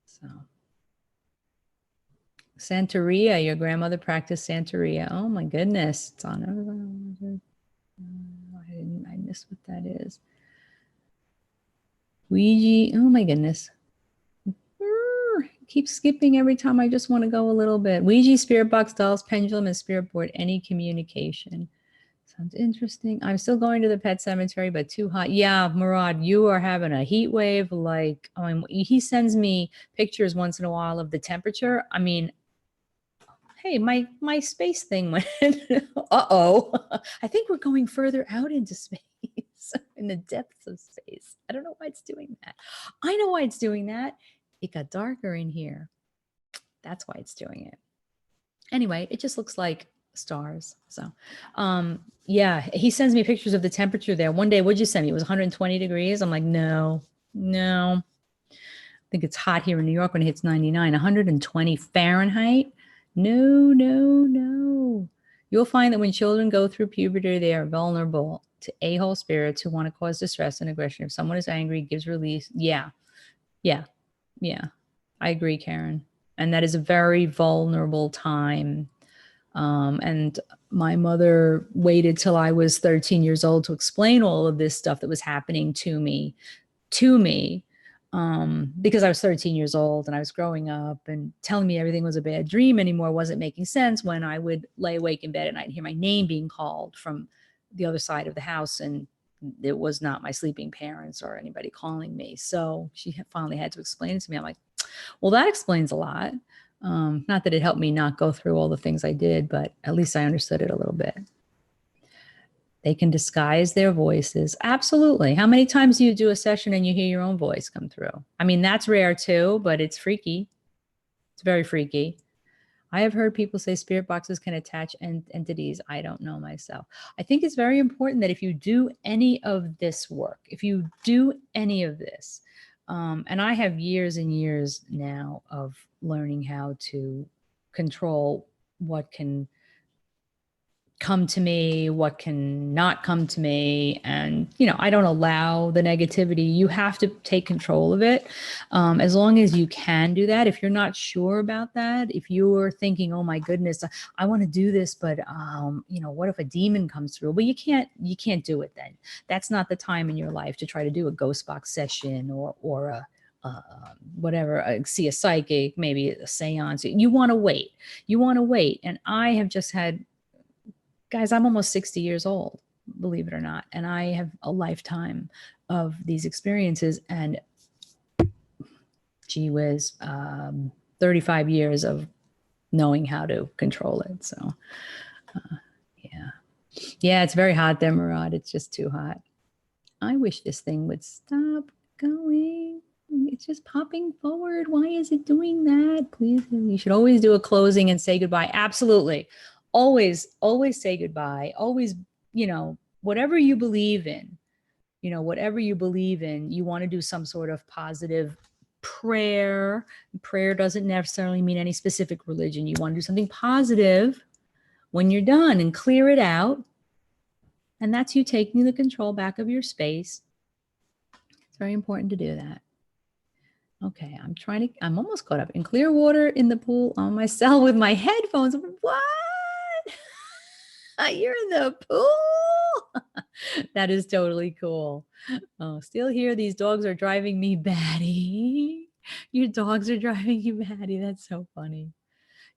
So, Santeria, your grandmother practiced Santeria. Oh my goodness. It's on. I missed what that is. Ouija. Oh my goodness. Keep skipping every time. I just want to go a little bit. Ouija, spirit box, dolls, pendulum, and spirit board. Any communication. Sounds interesting. I'm still going to the pet cemetery, but too hot. Yeah, Murad, you are having a heat wave. Like, he sends me pictures once in a while of the temperature. I mean, hey, my space thing went. Uh-oh. I think we're going further out into space, in the depths of space. I don't know why it's doing that. I know why it's doing that. It got darker in here. That's why it's doing it. Anyway, it just looks like stars. So, yeah, he sends me pictures of the temperature there. One day, what'd you send me? It was 120 degrees. I'm like, no, no. I think it's hot here in New York when it hits 99, 120 Fahrenheit. No, no, no. You'll find that when children go through puberty, they are vulnerable to a-hole spirits who want to cause distress and aggression. If someone is angry, gives release. Yeah, yeah, yeah. I agree, Karen. And that is a very vulnerable time. And my mother waited till I was 13 years old to explain all of this stuff that was happening to me, because I was 13 years old and I was growing up, and telling me everything was a bad dream anymore wasn't making sense when I would lay awake in bed at night and hear my name being called from the other side of the house. And it was not my sleeping parents or anybody calling me. So she finally had to explain it to me. I'm like, well, that explains a lot. Not that it helped me not go through all the things I did, but at least I understood it a little bit. They can disguise their voices. Absolutely. How many times do you do a session and you hear your own voice come through? I mean, that's rare too, but it's freaky. It's very freaky. I have heard people say spirit boxes can attach entities. I don't know myself. I think it's very important that if you do any of this work, if you do any of this, and I have years and years now of learning how to control what can come to me, what can not come to me. And, I don't allow the negativity. You have to take control of it. As long as you can do that. If you're not sure about that, if you're thinking, oh my goodness, I want to do this, but, what if a demon comes through? Well, you can't do it then. That's not the time in your life to try to do a ghost box session or whatever, see a psychic, maybe a seance. You want to wait. And I have just had, guys, I'm almost 60 years old, believe it or not. And I have a lifetime of these experiences, and gee whiz, 35 years of knowing how to control it. So, yeah. Yeah, it's very hot there, Murad. It's just too hot. I wish this thing would stop going. It's just popping forward. Why is it doing that? Please, you should always do a closing and say goodbye. Absolutely. Always say goodbye. Always, whatever you believe in, you want to do some sort of positive prayer. Prayer doesn't necessarily mean any specific religion. You want to do something positive when you're done and clear it out. And that's you taking the control back of your space. It's very important to do that. Okay, I'm almost caught up in clear water in the pool on my cell with my headphones. What? You're in the pool? That is totally cool. Oh, still here. These dogs are driving me batty. Your dogs are driving you batty. That's so funny.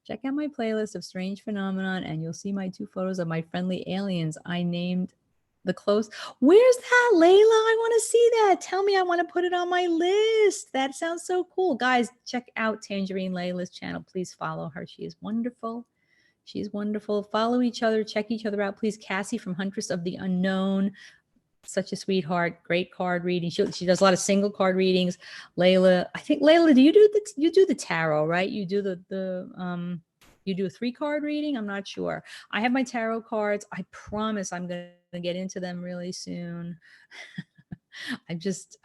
Check out my playlist of strange phenomenon and you'll see my 2 photos of my friendly aliens I named the close. Where's that, Layla? I want to see that. Tell me, I want to put it on my list. That sounds so cool. Guys, check out Tangerine Layla's channel. Please follow her. She is wonderful. She's wonderful. Follow each other. Check each other out. Please, Cassie from Huntress of the Unknown. Such a sweetheart. Great card reading. She does a lot of single card readings. Layla, I think, Layla, do you do the tarot, right? You do you do a 3-card reading? I'm not sure. I have my tarot cards. I promise I'm going to get into them really soon. I've just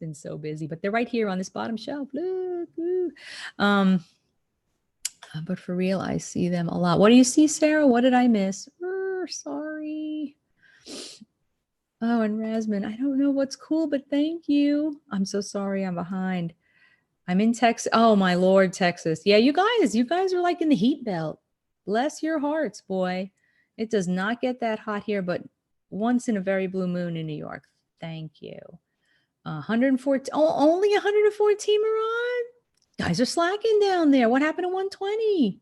been so busy, but they're right here on this bottom shelf. Look. But for real, I see them a lot. What do you see, Sarah? What did I miss? Sorry. Oh, and Rasmin, I don't know what's cool, but thank you. I'm so sorry I'm behind. I'm in Texas. Oh, my Lord, Texas. Yeah, you guys are like in the heat belt. Bless your hearts, boy. It does not get that hot here, but once in a very blue moon in New York. Thank you. 114. Oh, only 114, Marad? Guys are slacking down there. What happened to 120?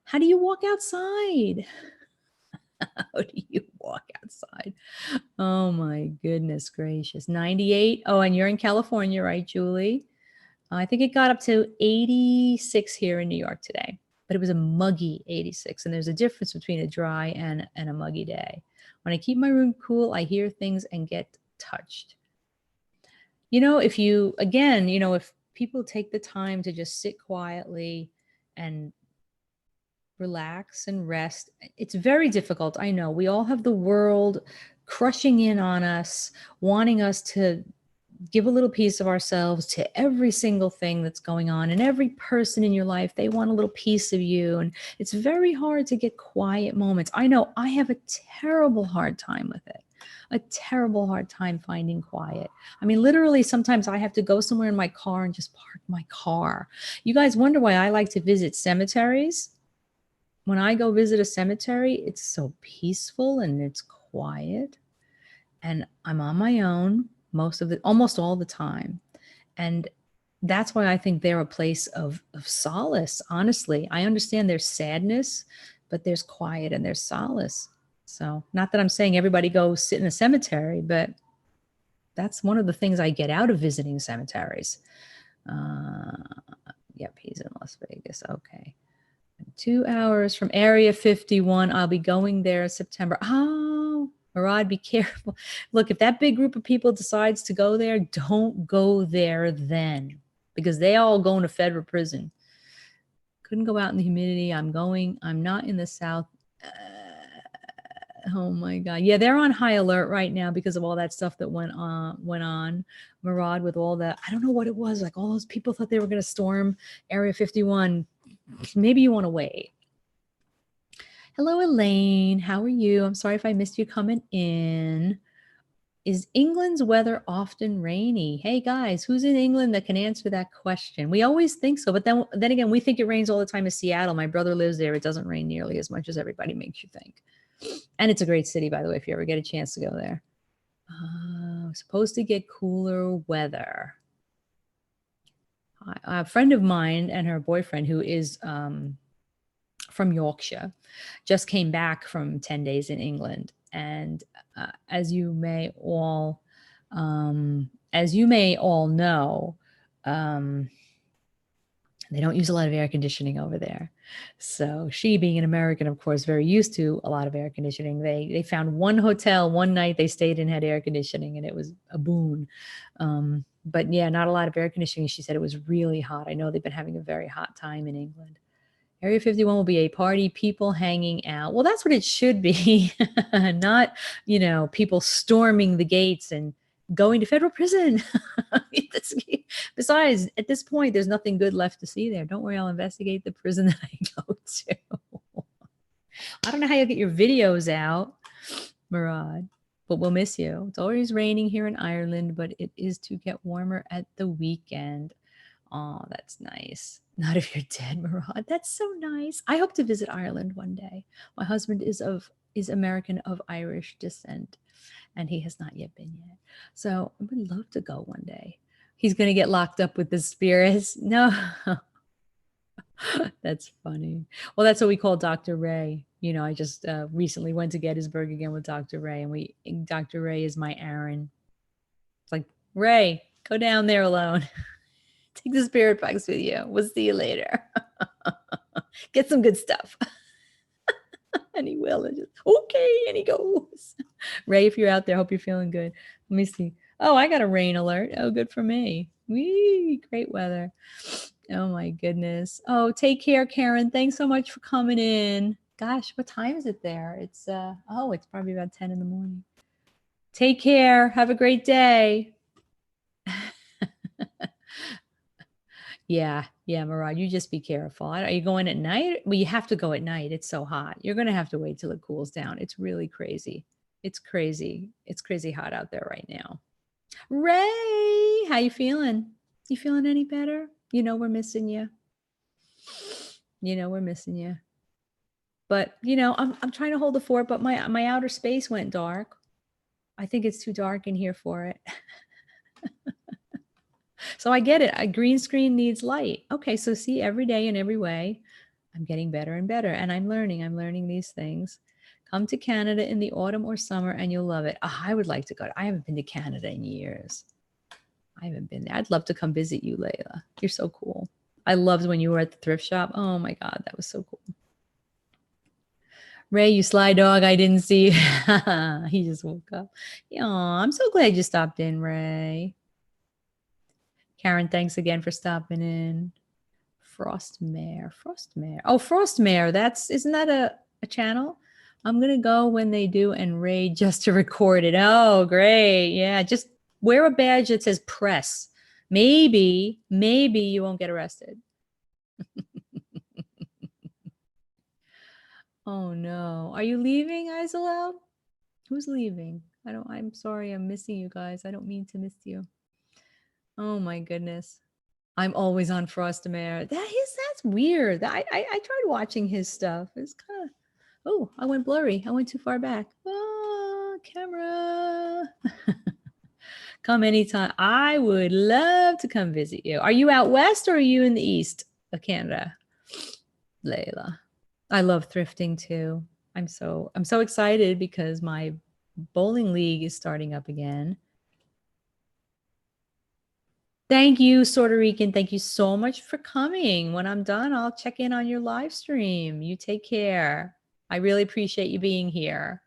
How do you walk outside? How do you walk outside? Oh my goodness gracious. 98. Oh, and you're in California, right, Julie? I think it got up to 86 here in New York today, but it was a muggy 86. And there's a difference between a dry and a muggy day. When I keep my room cool, I hear things and get touched. If you, again, if people take the time to just sit quietly and relax and rest. It's very difficult. I know we all have the world crushing in on us, wanting us to give a little piece of ourselves to every single thing that's going on, and every person in your life, they want a little piece of you. And it's very hard to get quiet moments. I know I have a terrible hard time with it. A terrible hard time finding quiet. I mean, literally, sometimes I have to go somewhere in my car and just park my car. You guys wonder why I like to visit cemeteries? When I go visit a cemetery, it's so peaceful and it's quiet, and I'm on my own almost all the time. And that's why I think they're a place of solace. Honestly, I understand there's sadness, but there's quiet and there's solace. So, not that I'm saying everybody go sit in a cemetery, but that's one of the things I get out of visiting cemeteries. Yep, he's in Las Vegas. Okay. 2 hours from Area 51. I'll be going there in September. Oh, Murad, be careful. Look, if that big group of people decides to go there, don't go there then, because they all go into federal prison. Couldn't go out in the humidity. I'm not in the South. Oh my God. Yeah, they're on high alert right now because of all that stuff that went on. Murad, with all that. I don't know what it was. Like, all those people thought they were going to storm Area 51. Maybe you want to wait. Hello, Elaine. How are you? I'm sorry if I missed you coming in. Is England's weather often rainy? Hey guys, who's in England that can answer that question? We always think so, but then again, we think it rains all the time in Seattle. My brother lives there. It doesn't rain nearly as much as everybody makes you think. And it's a great city, by the way, if you ever get a chance to go there. Supposed to get cooler weather. A friend of mine and her boyfriend, who is from Yorkshire, just came back from 10 days in England. And as you may all know, they don't use a lot of air conditioning over there. So she, being an American, of course, very used to a lot of air conditioning. They found one hotel one night they stayed in had air conditioning, and it was a boon. But yeah, not a lot of air conditioning. She said it was really hot. I know they've been having a very hot time in England. Area 51 will be a party, people hanging out. Well, that's what it should be. Not, people storming the gates and going to federal prison. Besides, at this point, there's nothing good left to see there. Don't worry, I'll investigate the prison that I go to. I don't know how you'll get your videos out, Murad, but we'll miss you. It's always raining here in Ireland, but it is to get warmer at the weekend. Oh, that's nice. Not if you're dead, Murad. That's so nice. I hope to visit Ireland one day. My husband is American of Irish descent, and he has not yet been yet. So I would love to go one day. He's going to get locked up with the spirits. No. That's funny. Well, that's what we call Dr. Ray. I just recently went to Gettysburg again with Dr. Ray, and Dr. Ray is my Aaron. It's like, Ray, go down there alone. Take the spirit box with you. We'll see you later. Get some good stuff. And he will. And just, okay. And he goes. Ray, if you're out there, hope you're feeling good. Let me see. Oh, I got a rain alert. Oh, good for me. Wee, great weather. Oh my goodness. Oh, take care, Karen. Thanks so much for coming in. Gosh, what time is it there? It's it's probably about 10 in the morning. Take care. Have a great day. Yeah, yeah, Murad, you just be careful. Are you going at night? Well, you have to go at night. It's so hot. You're going to have to wait till it cools down. It's really crazy. It's crazy. It's crazy hot out there right now. Ray, how you feeling? You feeling any better? You know we're missing you. You know we're missing you. But I'm trying to hold the fort, but my outer space went dark. I think it's too dark in here for it. So I get it. A green screen needs light. Okay, so see, every day in every way, I'm getting better and better, and I'm learning. I'm learning these things. Come to Canada in the autumn or summer, and you'll love it. Oh, I would like to go. I haven't been to Canada in years. I haven't been there. I'd love to come visit you, Layla. You're so cool. I loved when you were at the thrift shop. Oh my God, that was so cool. Ray, you sly dog. I didn't see. He just woke up. Yeah, I'm so glad you stopped in, Ray. Karen, thanks again for stopping in. Frostmare. Frostmare. Oh, Frostmare. Isn't that a channel? I'm gonna go when they do and raid just to record it. Oh, great. Yeah. Just wear a badge that says press. Maybe you won't get arrested. Oh no. Are you leaving, Isolel? Who's leaving? I'm sorry, I'm missing you guys. I don't mean to miss you. Oh my goodness. I'm always on Frostamare. That's weird. I tried watching his stuff. It's kind of I went blurry. I went too far back. Oh, camera. Come anytime. I would love to come visit you. Are you out west or are you in the east of Canada? Layla. I love thrifting too. I'm so excited because my bowling league is starting up again. Thank you, Puerto Rican. Thank you so much for coming. When I'm done, I'll check in on your live stream. You take care. I really appreciate you being here.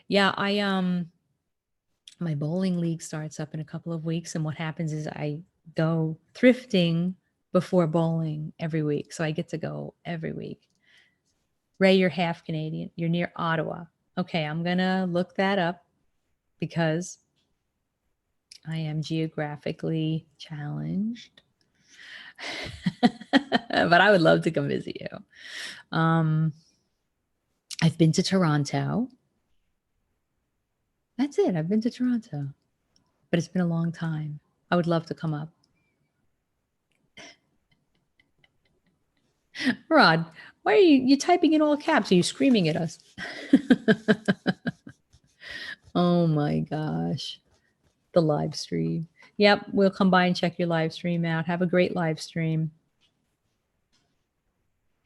Yeah, my bowling league starts up in a couple of weeks, and what happens is I go thrifting before bowling every week. So I get to go every week. Ray, you're half Canadian. You're near Ottawa. Okay, I'm gonna look that up because I am geographically challenged. But I would love to come visit you. I've been to Toronto. That's it. I've been to Toronto, but it's been a long time. I would love to come up. Rod, why are you typing in all caps? Are you screaming at us? Oh my gosh. The live stream. Yep, we'll come by and check your live stream out. Have a great live stream.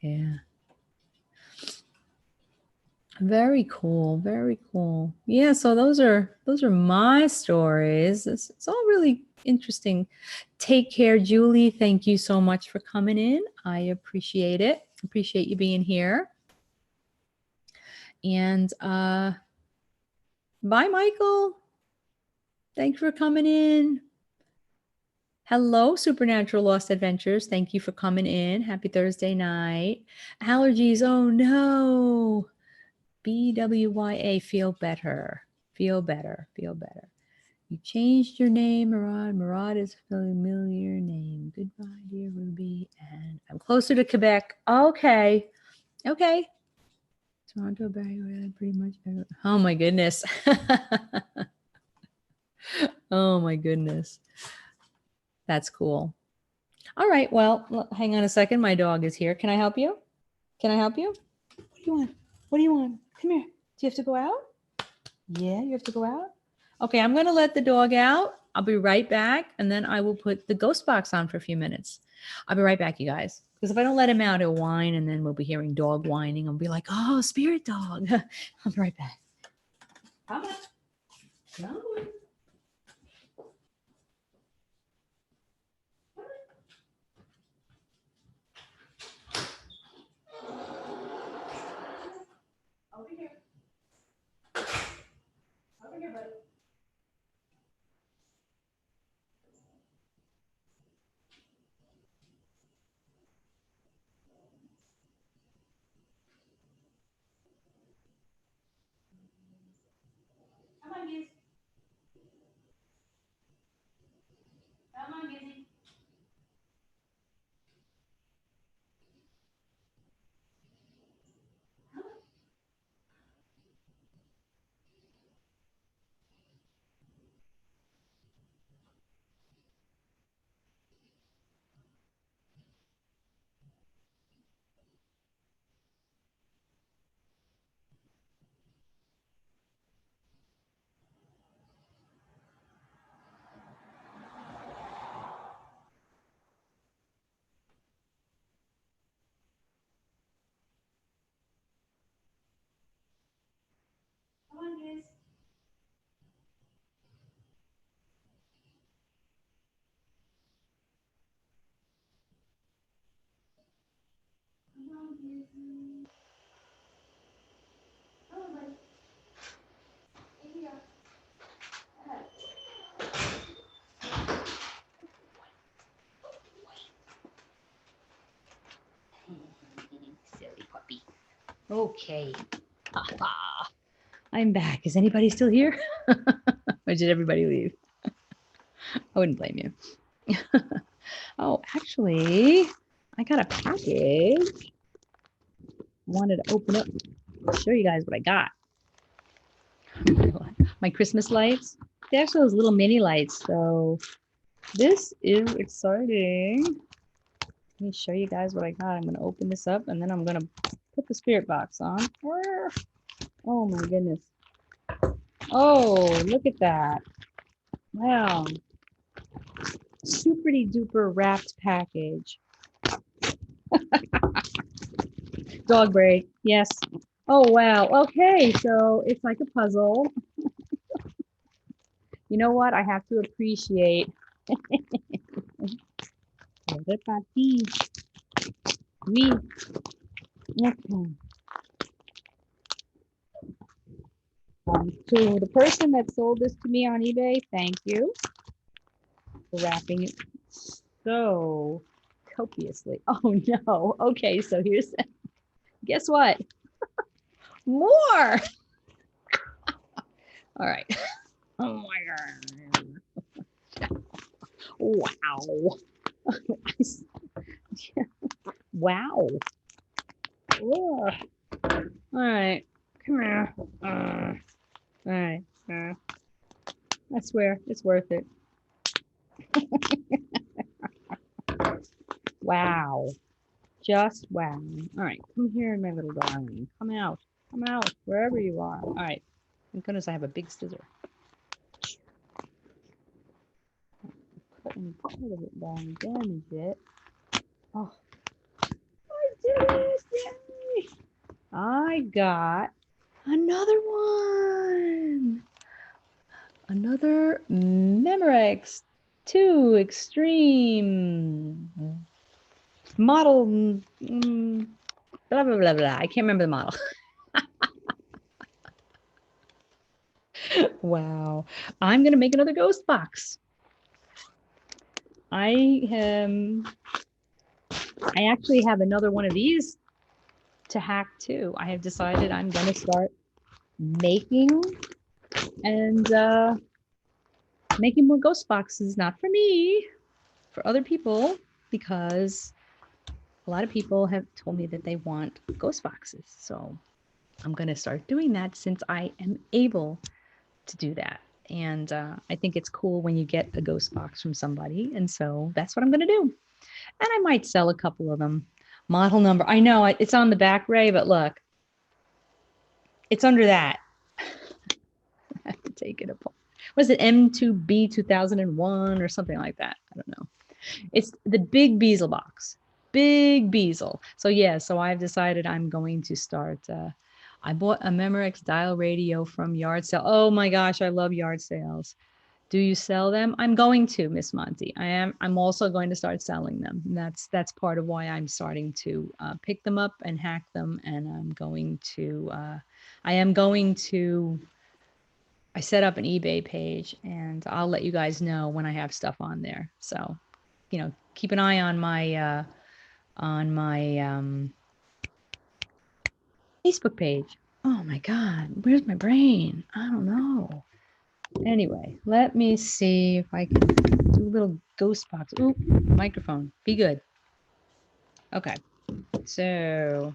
Yeah. Very cool. Very cool. Yeah, so those are my stories. It's all really interesting. Take care, Julie. Thank you so much for coming in. I appreciate it. Appreciate you being here. And bye, Michael. Thanks for coming in. Hello, Supernatural Lost Adventures. Thank you for coming in. Happy Thursday night. Allergies. Oh no. BWYA, feel better. Feel better. Feel better. You changed your name, Murad. Murad is a familiar name. Goodbye, dear Ruby. And I'm closer to Quebec. Okay. Okay. Toronto, Barrie, pretty much. Oh my goodness. Oh my goodness. That's cool. All right. Well, hang on a second. My dog is here. Can I help you? Can I help you? What do you want? What do you want? Come here. Do you have to go out? Yeah, you have to go out? Okay, I'm going to let the dog out. I'll be right back. And then I will put the ghost box on for a few minutes. I'll be right back, you guys. Because if I don't let him out, he'll whine. And then we'll be hearing dog whining. I'll be like, oh, spirit dog. I'll be right back. Come on. Come on. Over here. Over here, buddy. Come on, Giz. Silly puppy. Okay. I'm back. Is anybody still here? Or did everybody leave? I wouldn't blame you. Oh, actually, I got a package. Wanted to open up, show you guys what I got. My Christmas lights. They actually those little mini lights. So this is exciting. Let me show you guys what I got. I'm going to open this up and then I'm going to put the spirit box on. Oh my goodness. Oh, look at that. Wow. Super duper wrapped package. Dog break. Yes. Oh, wow. Okay. So it's like a puzzle. You know what? I have to appreciate. Oui. Okay. To the person that sold this to me on eBay, thank you for wrapping it so copiously. Oh no. Okay, so here's guess what? More. All right. Oh my god. Wow. Wow. Ugh. All right. Come here. All right. I swear it's worth it. Wow. Just wow. All right. Come here, my little darling. Come out. Come out. Wherever you are. All right. Thank goodness I have a big scissor. Cutting part of it down, damage it. Oh, I did it! Yay! I got another one. Another Memorex 2 Extreme model. Blah, blah, blah, blah. I can't remember the model. Wow. I'm going to make another ghost box. I actually have another one of these to hack too. I have decided I'm going to start making and making more ghost boxes, not for me, for other people, because a lot of people have told me that they want ghost boxes. So I'm going to start doing that since I am able to do that. And I think it's cool when you get a ghost box from somebody. And so that's what I'm going to do. And I might sell a couple of them. Model number. I know it's on the back, Ray, but look, it's under that. I have to take it apart. Was it M2B 2001 or something like that? I don't know. It's the big Beazle box. Big Beazle. So yeah, so I've decided I'm going to start. I bought a Memorex dial radio from yard sale. Oh my gosh, I love yard sales. Do you sell them? I'm going to, Miss Monty. I'm also going to start selling them. And that's part of why I'm starting to pick them up and hack them. And I'm going to. I set up an eBay page, and I'll let you guys know when I have stuff on there. So, keep an eye on my Facebook page. Oh my God, where's my brain? I don't know. Anyway, let me see if I can do a little ghost box. Ooh, microphone. Be good. Okay. So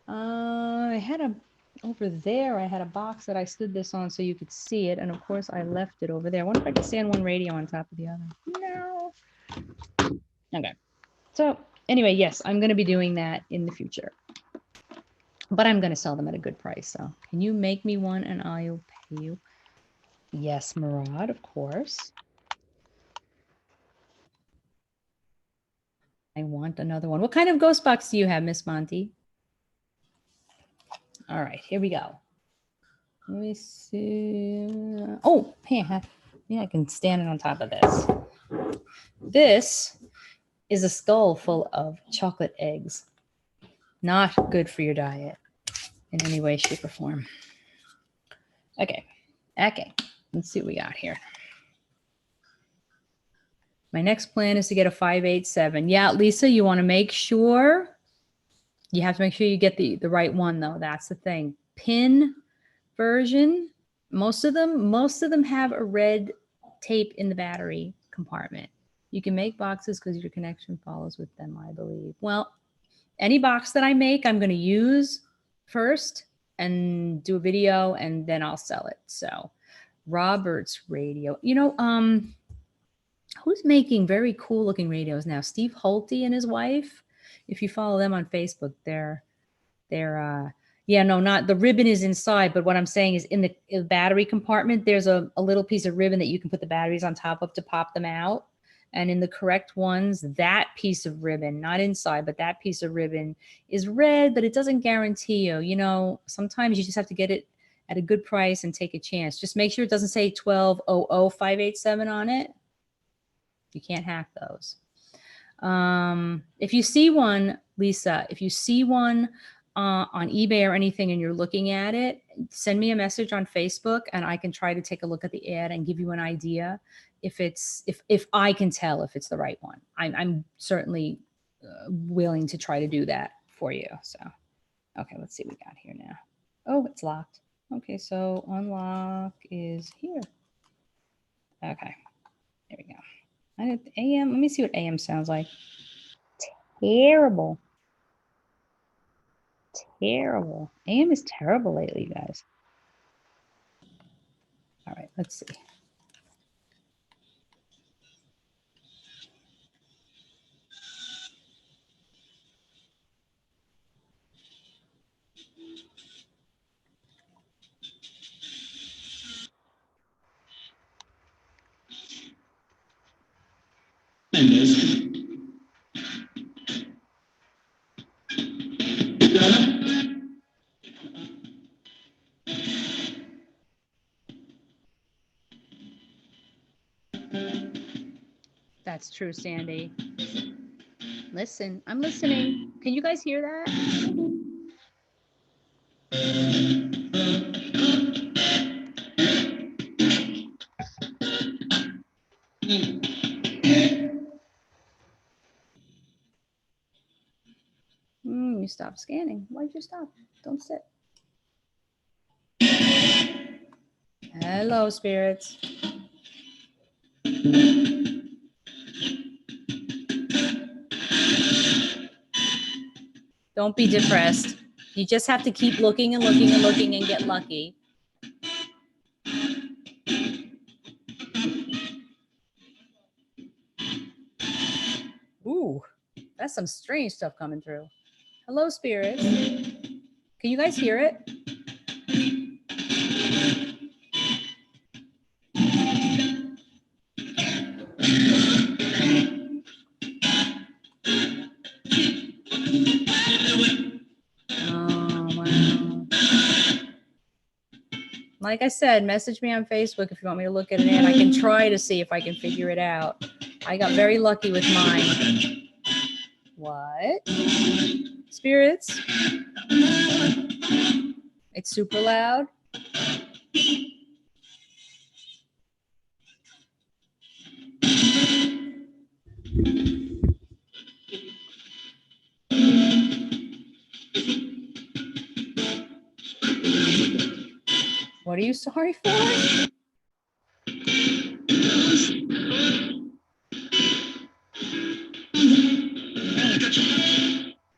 I had over there, I had a box that I stood this on so you could see it. And of course, I left it over there. I wonder if I could stand one radio on top of the other. No. Okay. So anyway, yes, I'm going to be doing that in the future. But I'm going to sell them at a good price. So can you make me one and I'll pay you? Yes, Murad, of course. I want another one. What kind of ghost box do you have, Miss Monty? All right, here we go. Let me see. Oh, hey, I can stand it on top of this. This is a skull full of chocolate eggs. Not good for your diet in any way, shape, or form. Okay. Let's see what we got here. My next plan is to get a 587. Yeah, Lisa, you want to make sure. You have to make sure you get the right one, though. That's the thing. Pin version. Most of them have a red tape in the battery compartment. You can make boxes because your connection follows with them, I believe. Well, any box that I make, I'm going to use first and do a video, and then I'll sell it. So, Robert's radio. Who's making very cool looking radios now? Steve Holte and his wife. If you follow them on Facebook, they're not the ribbon is inside, but what I'm saying is in the battery compartment, there's a little piece of ribbon that you can put the batteries on top of to pop them out. And in the correct ones, that piece of ribbon, not inside, but that piece of ribbon is red, but it doesn't guarantee you. Sometimes you just have to get it at a good price and take a chance. Just make sure it doesn't say 1200587 on it. You can't hack those. If you see one, Lisa, on eBay or anything and you're looking at it, send me a message on Facebook and I can try to take a look at the ad and give you an idea if I can tell if it's the right one. I'm certainly willing to try to do that for you. So, okay, let's see what we got here now. Oh, it's locked. Okay, so unlock is here. Okay, there we go. AM, let me see what AM sounds like. Terrible. AM is terrible lately, guys. All right, let's see. That's true, Sandy. Listen, I'm listening. Can you guys hear that? You stopped scanning. Why'd you stop? Don't sit. Hello, spirits. Don't be depressed. You just have to keep looking and looking and looking and get lucky. Ooh, that's some strange stuff coming through. Hello, spirits. Can you guys hear it? Like I said, message me on Facebook if you want me to look at it, and I can try to see if I can figure it out. I got very lucky with mine. What? Spirits? It's super loud. What are you sorry for?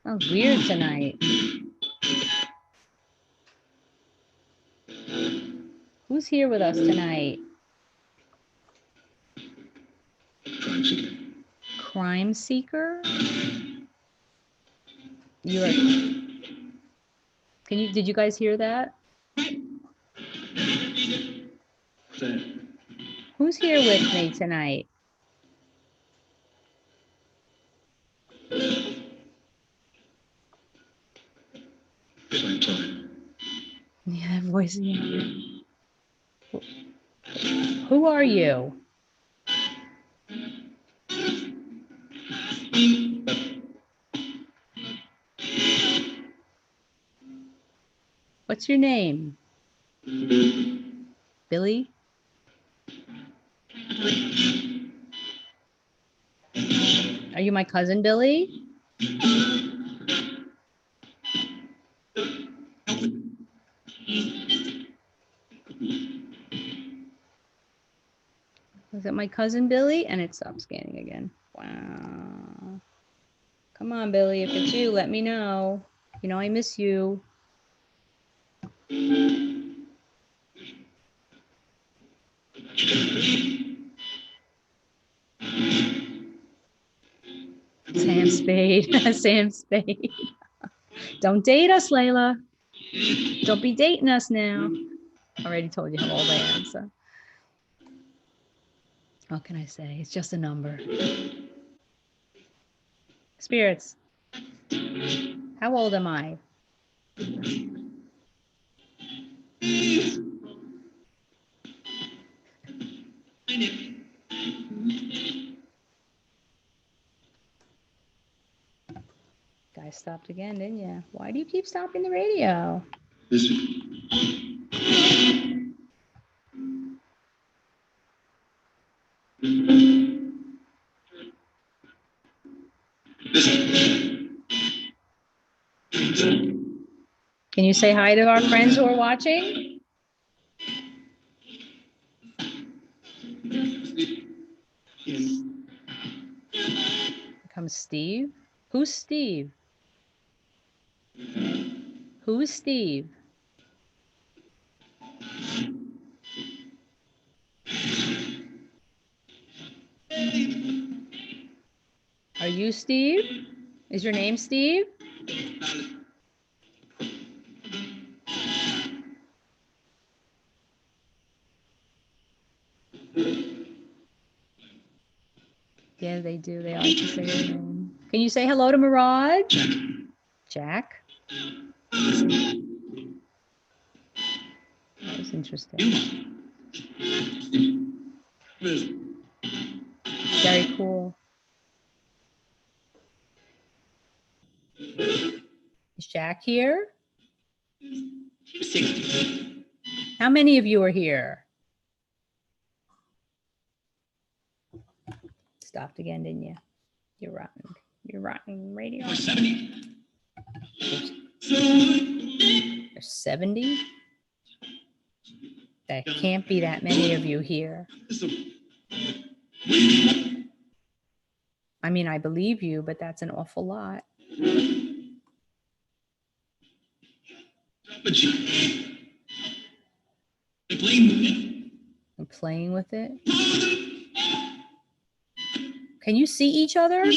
Sounds weird tonight. Who's here with us tonight? Crime seeker? Did you guys hear that? Who's here with me tonight? Yeah, voice. Who are you? What's your name? Billy? Are you my cousin, Billy? Is it my cousin, Billy? And it stopped scanning again. Wow. Come on, Billy. If it's you, let me know. You know I miss you. Sam Spade. Sam Spade. Don't date us, Layla. Don't be dating us now. Already told you how old I am, so. What can I say? It's just a number. Spirits. How old am I? Guys stopped again, didn't you? Why do you keep stopping the radio? Can you say hi to our friends who are watching? Comes Steve. Who's Steve? Who's Steve? Are you Steve? Is your name Steve? Yeah, they do. They like to say your name. Can you say hello to Mirage? Jack? That was interesting. Very cool. Is Jack here? How many of you are here? Stopped again, didn't you? You're rotten. You're rotten radio. 70. There's 70? There can't be that many of you here. I mean, I believe you, but that's an awful lot. I'm playing with it. Can you see each other? Do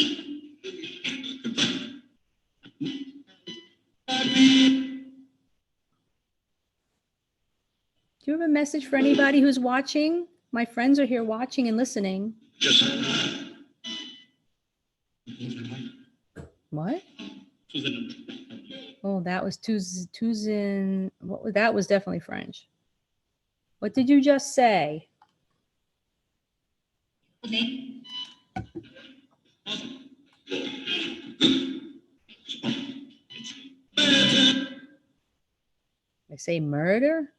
you have a message for anybody who's watching? My friends are here watching and listening. What? Oh, that was Tuzin. What was that? Was definitely French. What did you just say? I say murder?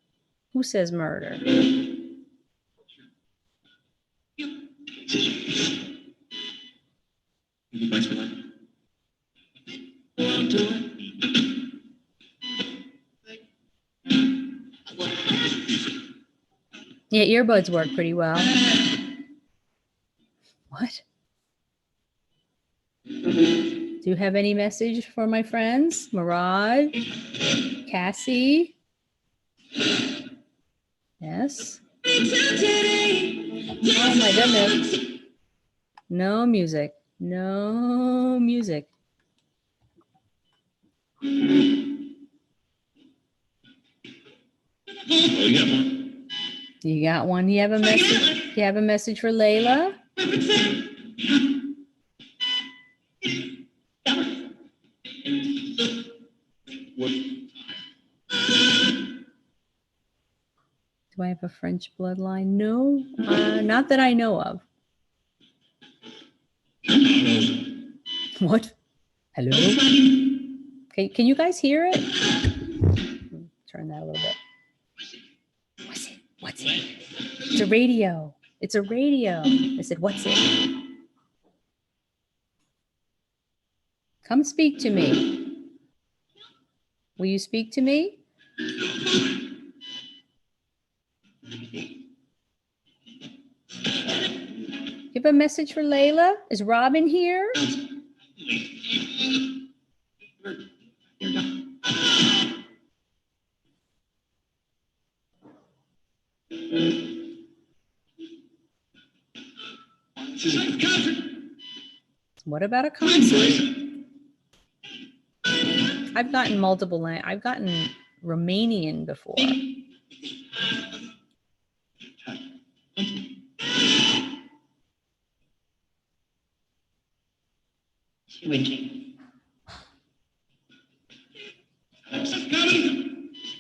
Who says murder? Yeah, earbuds work pretty well. What? Do you have any message for my friends? Mirage? Cassie? Yes? Oh my goodness. No music. No music. You got one? You have a message? You have a message for Layla? Do I have a French bloodline? No, not that I know of. What? Hello? Okay, can you guys hear it? turn that a little bit. What's it? What's it? It's a radio. It's a radio. I said, what's it? Come speak to me. Will you speak to me? Give a message for Layla. Is Robin here? What about a concert? I've gotten multiple. I've gotten Romanian before.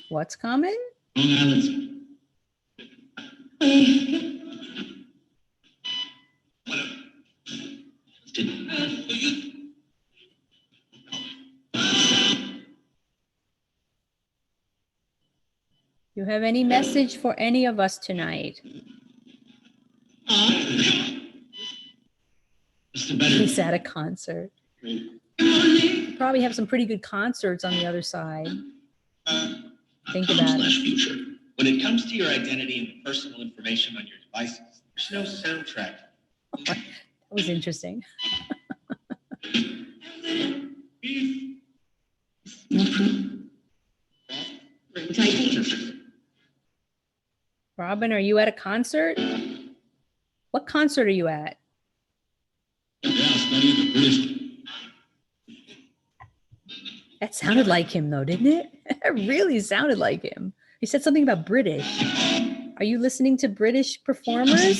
What's coming? You have any message for any of us tonight? He's at a concert. You probably have some pretty good concerts on the other side. Think about it. Future. When it comes to your identity and personal information on your devices, there's no soundtrack. That was interesting. Robin, are you at a concert? What concert are you at? That sounded like him, though, didn't it? It really sounded like him. He said something about British. Are you listening to British performers?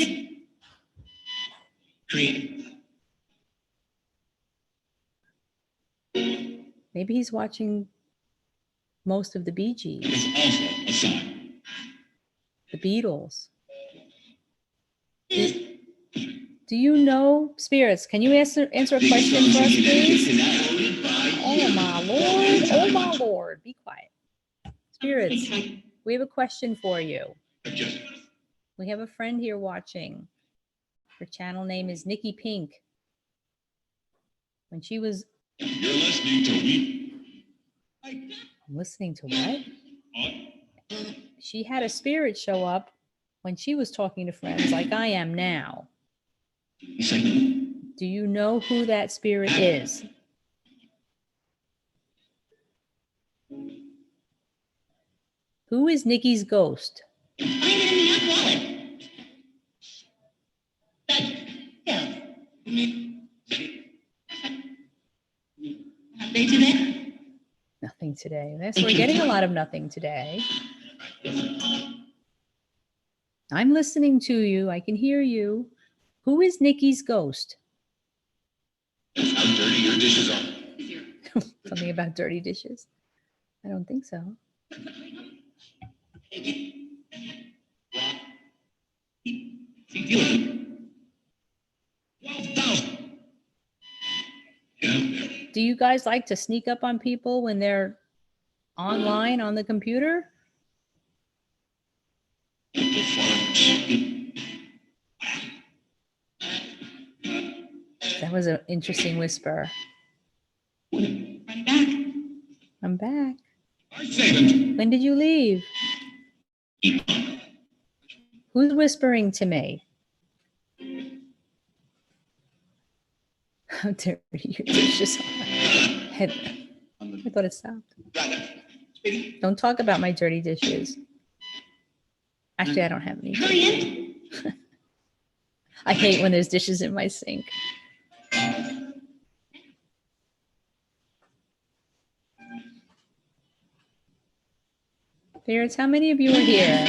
Maybe he's watching most of the Bee Gees. The Beatles. Do you know, spirits? Can you answer a question for us, please? Oh my Lord. Oh my Lord. Be quiet. Spirits, we have a question for you. We have a friend here watching. Her channel name is Nikki Pink. When she was... You're listening to me. I'm listening to what? She had a spirit show up when she was talking to friends like I am now. Do you know who that spirit is? Who is Nikki's ghost? Nothing today. Yes, we're getting a lot of nothing today. I'm listening to you. I can hear you. Who is Nikki's ghost? How dirty your dishes are. Something about dirty dishes? I don't think so. Do you guys like to sneak up on people when they're online on the computer? That was an interesting whisper. I'm back. When did you leave? Who's whispering to me? How dirty your dishes are. I thought it stopped. Don't talk about my dirty dishes. Actually, I don't have any. I hate when there's dishes in my sink. Spirits, how many of you are here?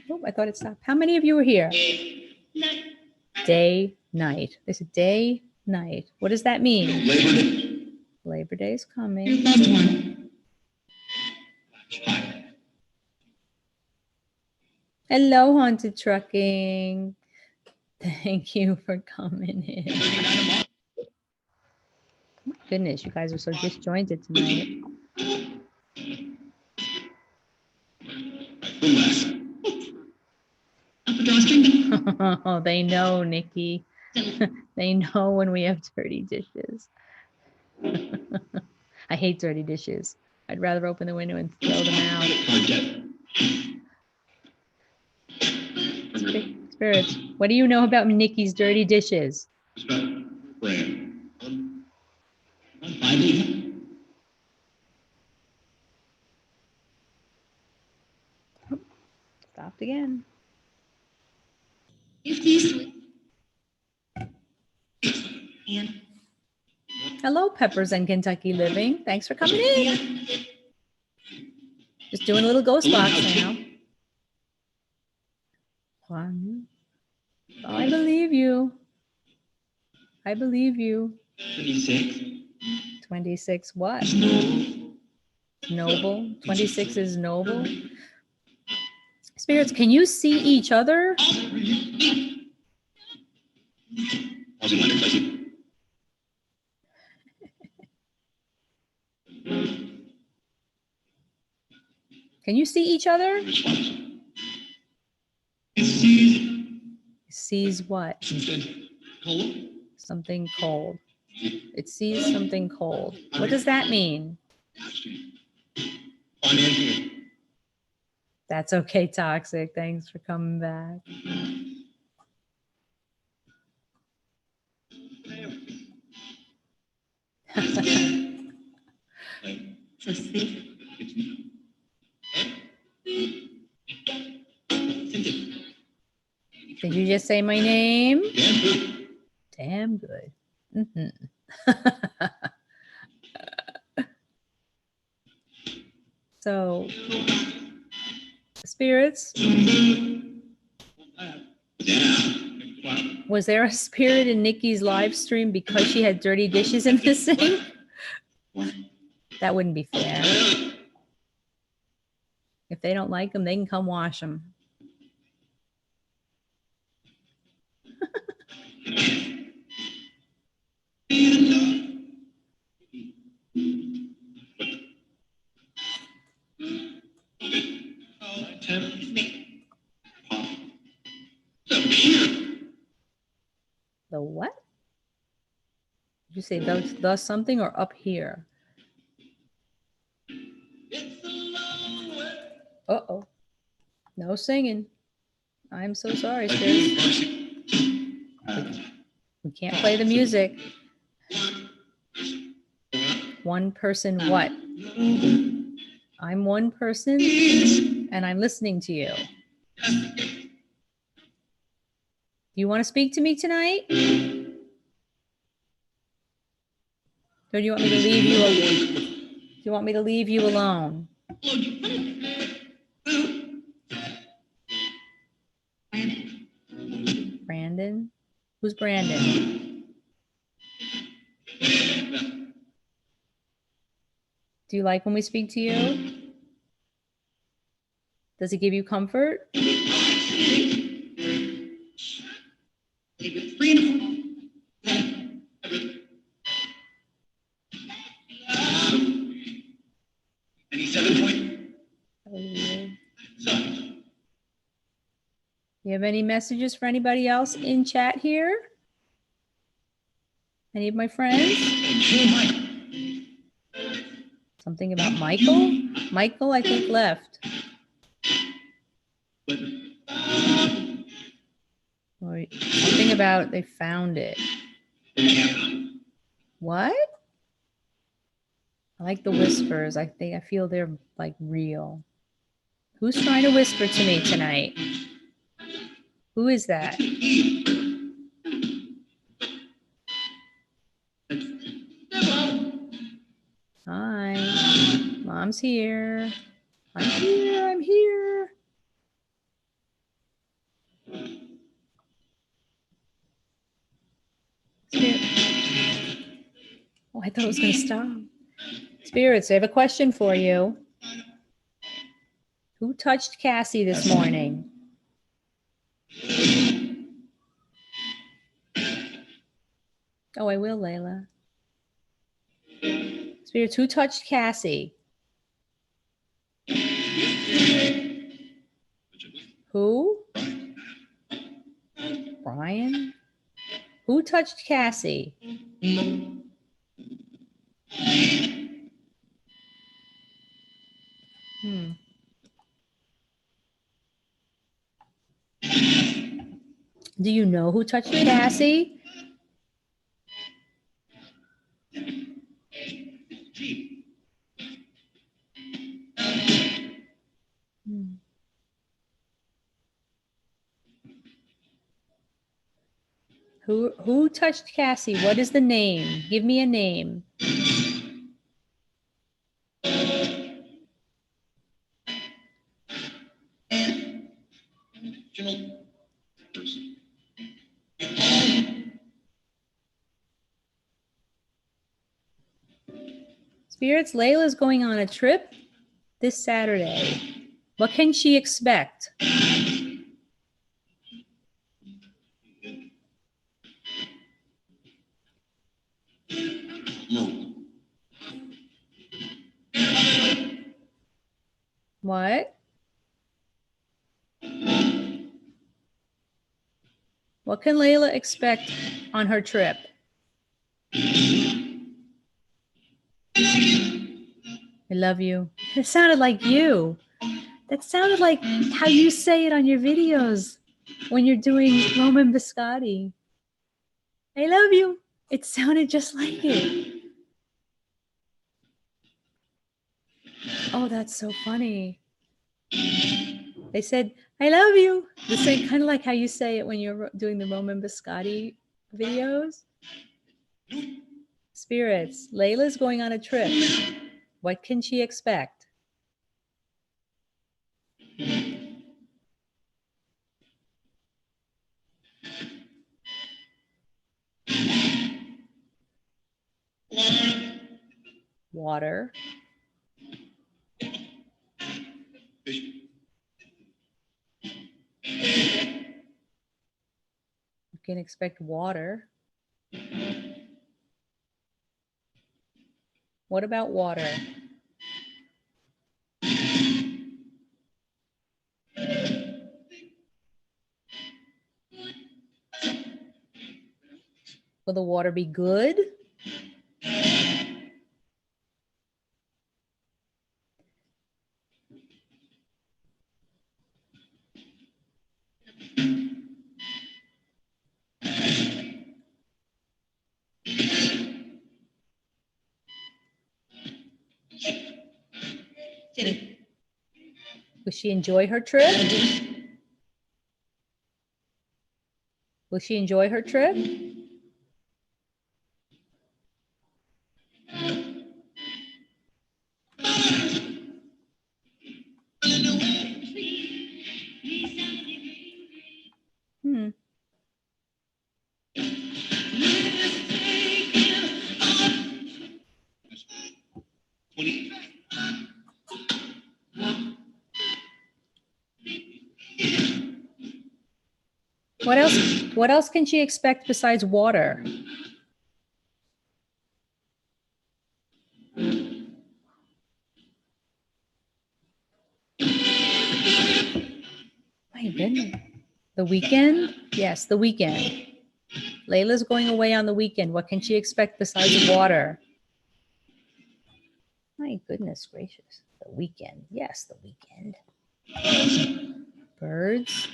Oh, I thought it stopped. How many of you are here? Day, night. They said day, night. What does that mean? Labor Day. Labor Day is coming. Your loved one. Hello, Haunted Trucking. Thank you for coming in. My goodness, you guys are so disjointed tonight. Oh, they know, Nikki. They know when we have dirty dishes. I hate dirty dishes. I'd rather open the window and throw them out. Spirits, what do you know about Nikki's dirty dishes? Stopped again. Hello, Peppers and Kentucky Living. Thanks for coming in. Just doing a little ghost box now. One. Oh, I believe you. I believe you. 26. 26 what? Noble. 26 is noble. Spirits, can you see each other? Can you see each other? Sees what? Something cold. It sees something cold. What does that mean? That's okay, Toxic. Thanks for coming back. Did you just say my name? Damn good. Mm-hmm. So, spirits, was there a spirit in Nikki's live stream because she had dirty dishes in the sink? That wouldn't be fair. If they don't like them, they can come wash them. The what? Did you say the something or up here? Uh-oh. No singing. I'm so sorry, spirits. We can't play the music. One person what? I'm one person and I'm listening to you. You want to speak to me tonight? Or do you want me to leave you alone? Do you want me to leave you alone? Brandon? Who's Brandon? Do you like when we speak to you? Does it give you comfort? You have any messages for anybody else in chat here? Any of my friends? Something about Michael? Michael, I think, left. Or something about they found it. What? I like the whispers. I feel they're like real. Who's trying to whisper to me tonight? Who is that? Hi. Mom's here. I'm here. I'm here. Spirit. Oh, I thought it was going to stop. Spirits, I have a question for you. Who touched Cassie this morning? Oh, I will, Layla. Spirits, who touched Cassie? Who? Brian? Who touched Cassie? Hmm. Do you know who touched Cassie? Hmm. Who touched Cassie? What is the name? Give me a name. Spirits, Layla's going on a trip this Saturday. What can she expect? What? What can Layla expect on her trip? I love you. It sounded like you. That sounded like how you say it on your videos when you're doing Roman Biscotti. I love you. It sounded just like it. Oh, that's so funny. They said, I love you. The same kind of like how you say it when you're doing the Roman Biscotti videos. Spirits, Layla's going on a trip. What can she expect? Water. You can expect water. What about water? Will the water be good? Will she enjoy her trip? Will she enjoy her trip? Hmm. What else can she expect besides water? My goodness. The weekend? Yes, the weekend. Layla's going away on the weekend. What can she expect besides water? My goodness gracious. The weekend. Yes, the weekend. Birds.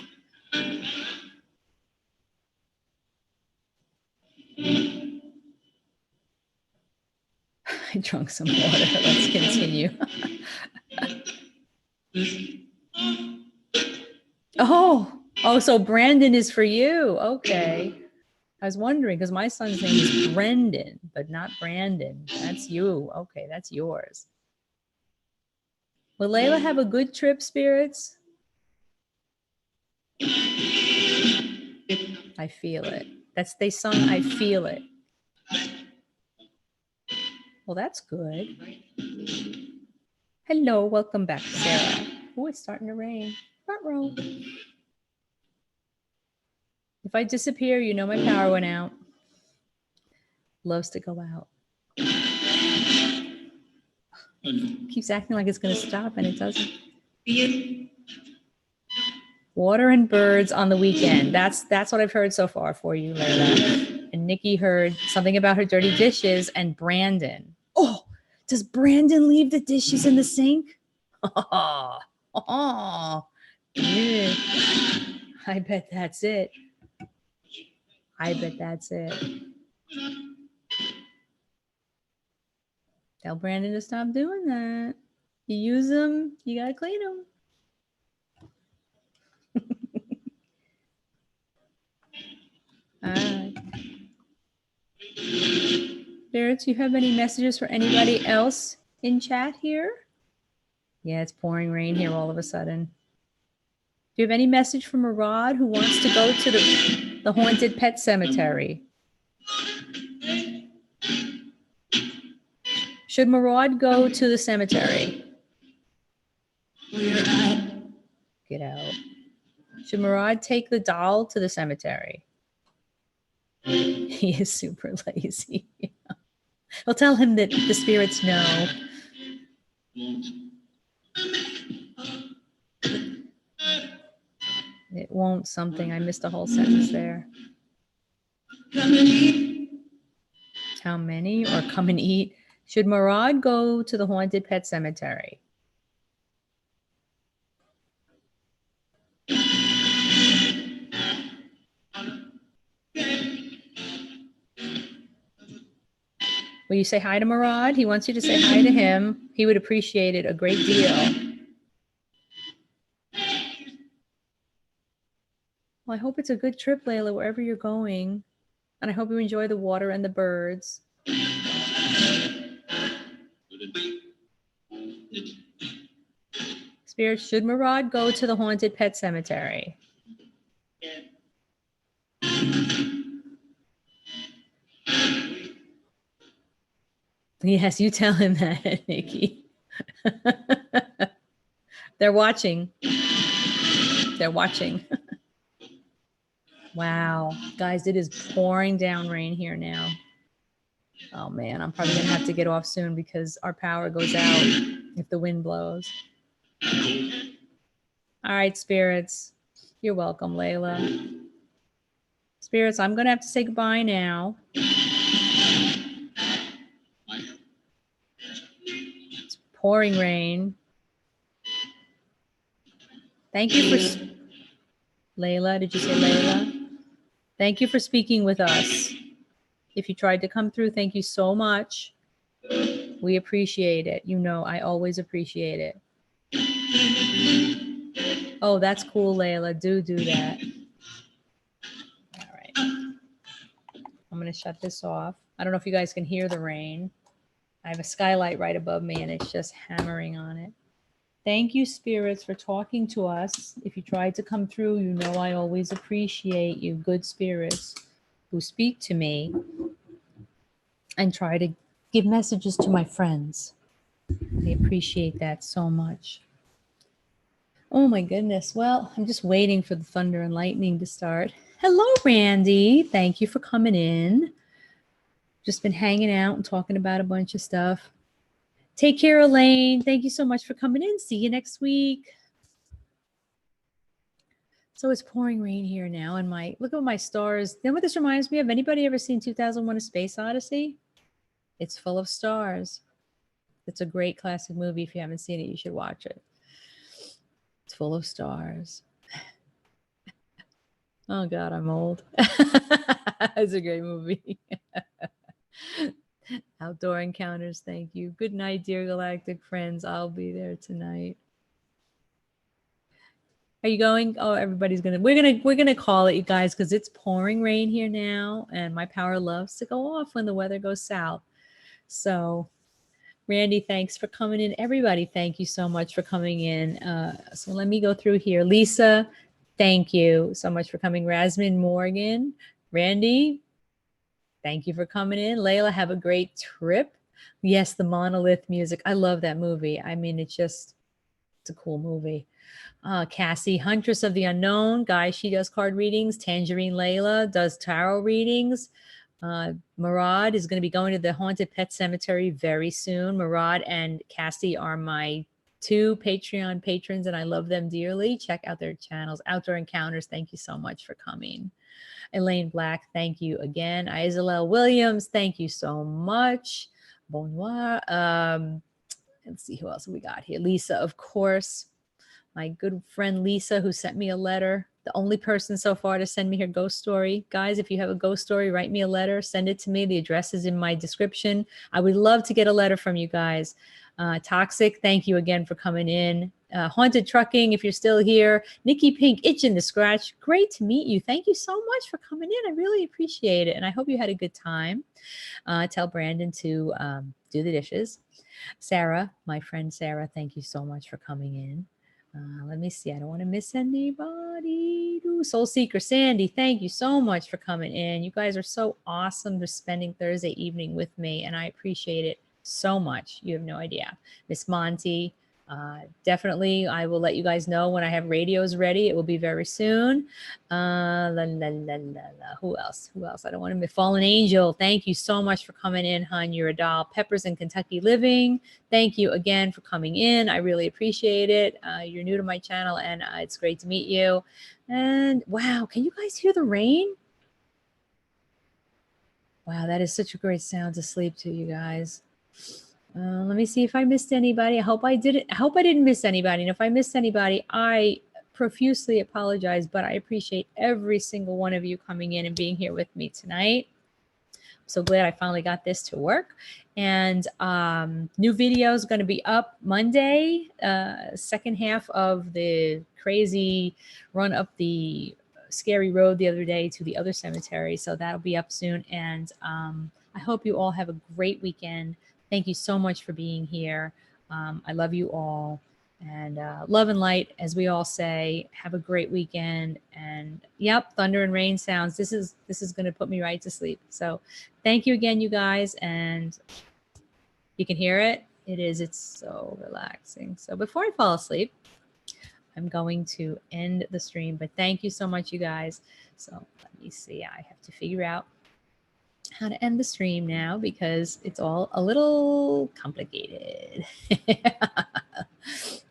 I drank some water. Let's continue. Oh, so Brandon is for you. Okay. I was wondering because my son's name is Brendan, but not Brandon. That's you. Okay, that's yours. Will Layla have a good trip, spirits? I feel it. They sung I Feel It. Well, that's good. Hello, welcome back, Sarah. Oh, it's starting to rain. Front row. If I disappear, you know my power went out. Loves to go out. Keeps acting like it's going to stop and it doesn't. Water and birds on the weekend. That's what I've heard so far for you, Layla. And Nikki heard something about her dirty dishes and Brandon. Oh, does Brandon leave the dishes in the sink? Oh, yeah. I bet that's it. I bet that's it. Tell Brandon to stop doing that. You use them, you gotta clean them. All right. Spirits, you have any messages for anybody else in chat here? Yeah, it's pouring rain here all of a sudden. Do you have any message from Murad who wants to go to the haunted pet cemetery? Should Murad go to the cemetery? Get out. Should Murad take the doll to the cemetery? He is super lazy. I'll tell him that the spirits know. It won't something. I missed a whole sentence there. How many or come and eat? Should Murad go to the haunted pet cemetery? Will you say hi to Murad? He wants you to say hi to him. He would appreciate it a great deal. Well, I hope it's a good trip, Layla, wherever you're going. And I hope you enjoy the water and the birds. Spirit, should Murad go to the haunted pet cemetery? Yes, you tell him that, Nikki. They're watching. They're watching. Wow. Guys, it is pouring down rain here now. Oh, man, I'm probably going to have to get off soon because our power goes out if the wind blows. All right, spirits. You're welcome, Layla. Spirits, I'm going to have to say goodbye now. It's pouring rain. Thank you for... Layla, did you say Layla? Thank you for speaking with us. If you tried to come through, thank you so much. We appreciate it. You know, I always appreciate it. Oh, that's cool, Layla. Do that. All right. I'm going to shut this off. I don't know if you guys can hear the rain. I have a skylight right above me, and it's just hammering on it. Thank you, spirits, for talking to us. If you tried to come through, you know I always appreciate you, good spirits who speak to me and try to give messages to my friends. I appreciate that so much. Oh my goodness. Well, I'm just waiting for the thunder and lightning to start. Hello, Randy. Thank you for coming in. Just been hanging out and talking about a bunch of stuff. Take care, Elaine. Thank you so much for coming in. See you next week. So it's pouring rain here now, and look at my stars. You know what this reminds me of? Anybody ever seen 2001: A Space Odyssey? It's full of stars. It's a great classic movie. If you haven't seen it, you should watch it. It's full of stars. Oh God, I'm old. It's a great movie. Outdoor encounters. Thank you. Good night, dear galactic friends. I'll be there tonight. Are you going? Oh, everybody's we're gonna call it, you guys, because it's pouring rain here now, and my power loves to go off when the weather goes south. So, Randy, thanks for coming in. Everybody, thank you so much for coming in. So let me go through here. Lisa, thank you so much for coming. Rasmin Morgan, Randy, thank you for coming in. Layla, have a great trip. Yes, the Monolith music. I love that movie. I mean, it's a cool movie. Cassie, Huntress of the Unknown. Guys, she does card readings. Tangerine Layla does tarot readings. Murad is going to be going to the haunted pet cemetery very soon. Murad and Cassie are my 2 Patreon patrons, and I love them dearly. Check out their channels. Outdoor Encounters, thank you so much for coming. Elaine Black, thank you again. Isalel Williams, thank you so much. Bonnoir. Let's see who else we got here. Lisa, of course. My good friend Lisa, who sent me a letter. The only person so far to send me her ghost story. Guys, if you have a ghost story, write me a letter. Send it to me. The address is in my description. I would love to get a letter from you guys. Toxic, thank you again for coming in. Haunted Trucking, if you're still here. Nikki Pink, Itching to Scratch. Great to meet you. Thank you so much for coming in. I really appreciate it. And I hope you had a good time. Tell Brandon to do the dishes. Sarah, my friend Sarah, thank you so much for coming in. Let me see. I don't want to miss anybody. Ooh, Soul Seeker Sandy, thank you so much for coming in. You guys are so awesome for spending Thursday evening with me, and I appreciate it so much. You have no idea. Miss Monty, definitely, I will let you guys know when I have radios ready. It will be very soon. Who else? Who else? I don't want to miss. Fallen Angel, thank you so much for coming in, hon. You're a doll. Peppers in Kentucky Living, thank you again for coming in. I really appreciate it. You're new to my channel, and it's great to meet you. And wow, can you guys hear the rain? Wow, that is such a great sound to sleep to, you guys. Let me see if I missed anybody. I hope I didn't. I hope I didn't miss anybody. And if I missed anybody, I profusely apologize. But I appreciate every single one of you coming in and being here with me tonight. I'm so glad I finally got this to work. And new video is going to be up Monday, second half of the crazy run up the scary road the other day to the other cemetery. So that'll be up soon. And I hope you all have a great weekend. Thank you so much for being here. I love you all. And love and light, as we all say. Have a great weekend. And yep, thunder and rain sounds. This is going to put me right to sleep. So thank you again, you guys. And you can hear it. It's so relaxing. So before I fall asleep, I'm going to end the stream. But thank you so much, you guys. So let me see. I have to figure out how to end the stream now because it's all a little complicated.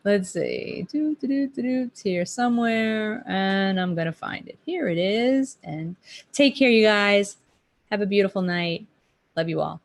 Let's see. It's here somewhere, and I'm gonna find it. Here it is. And take care, you guys. Have a beautiful night. Love you all.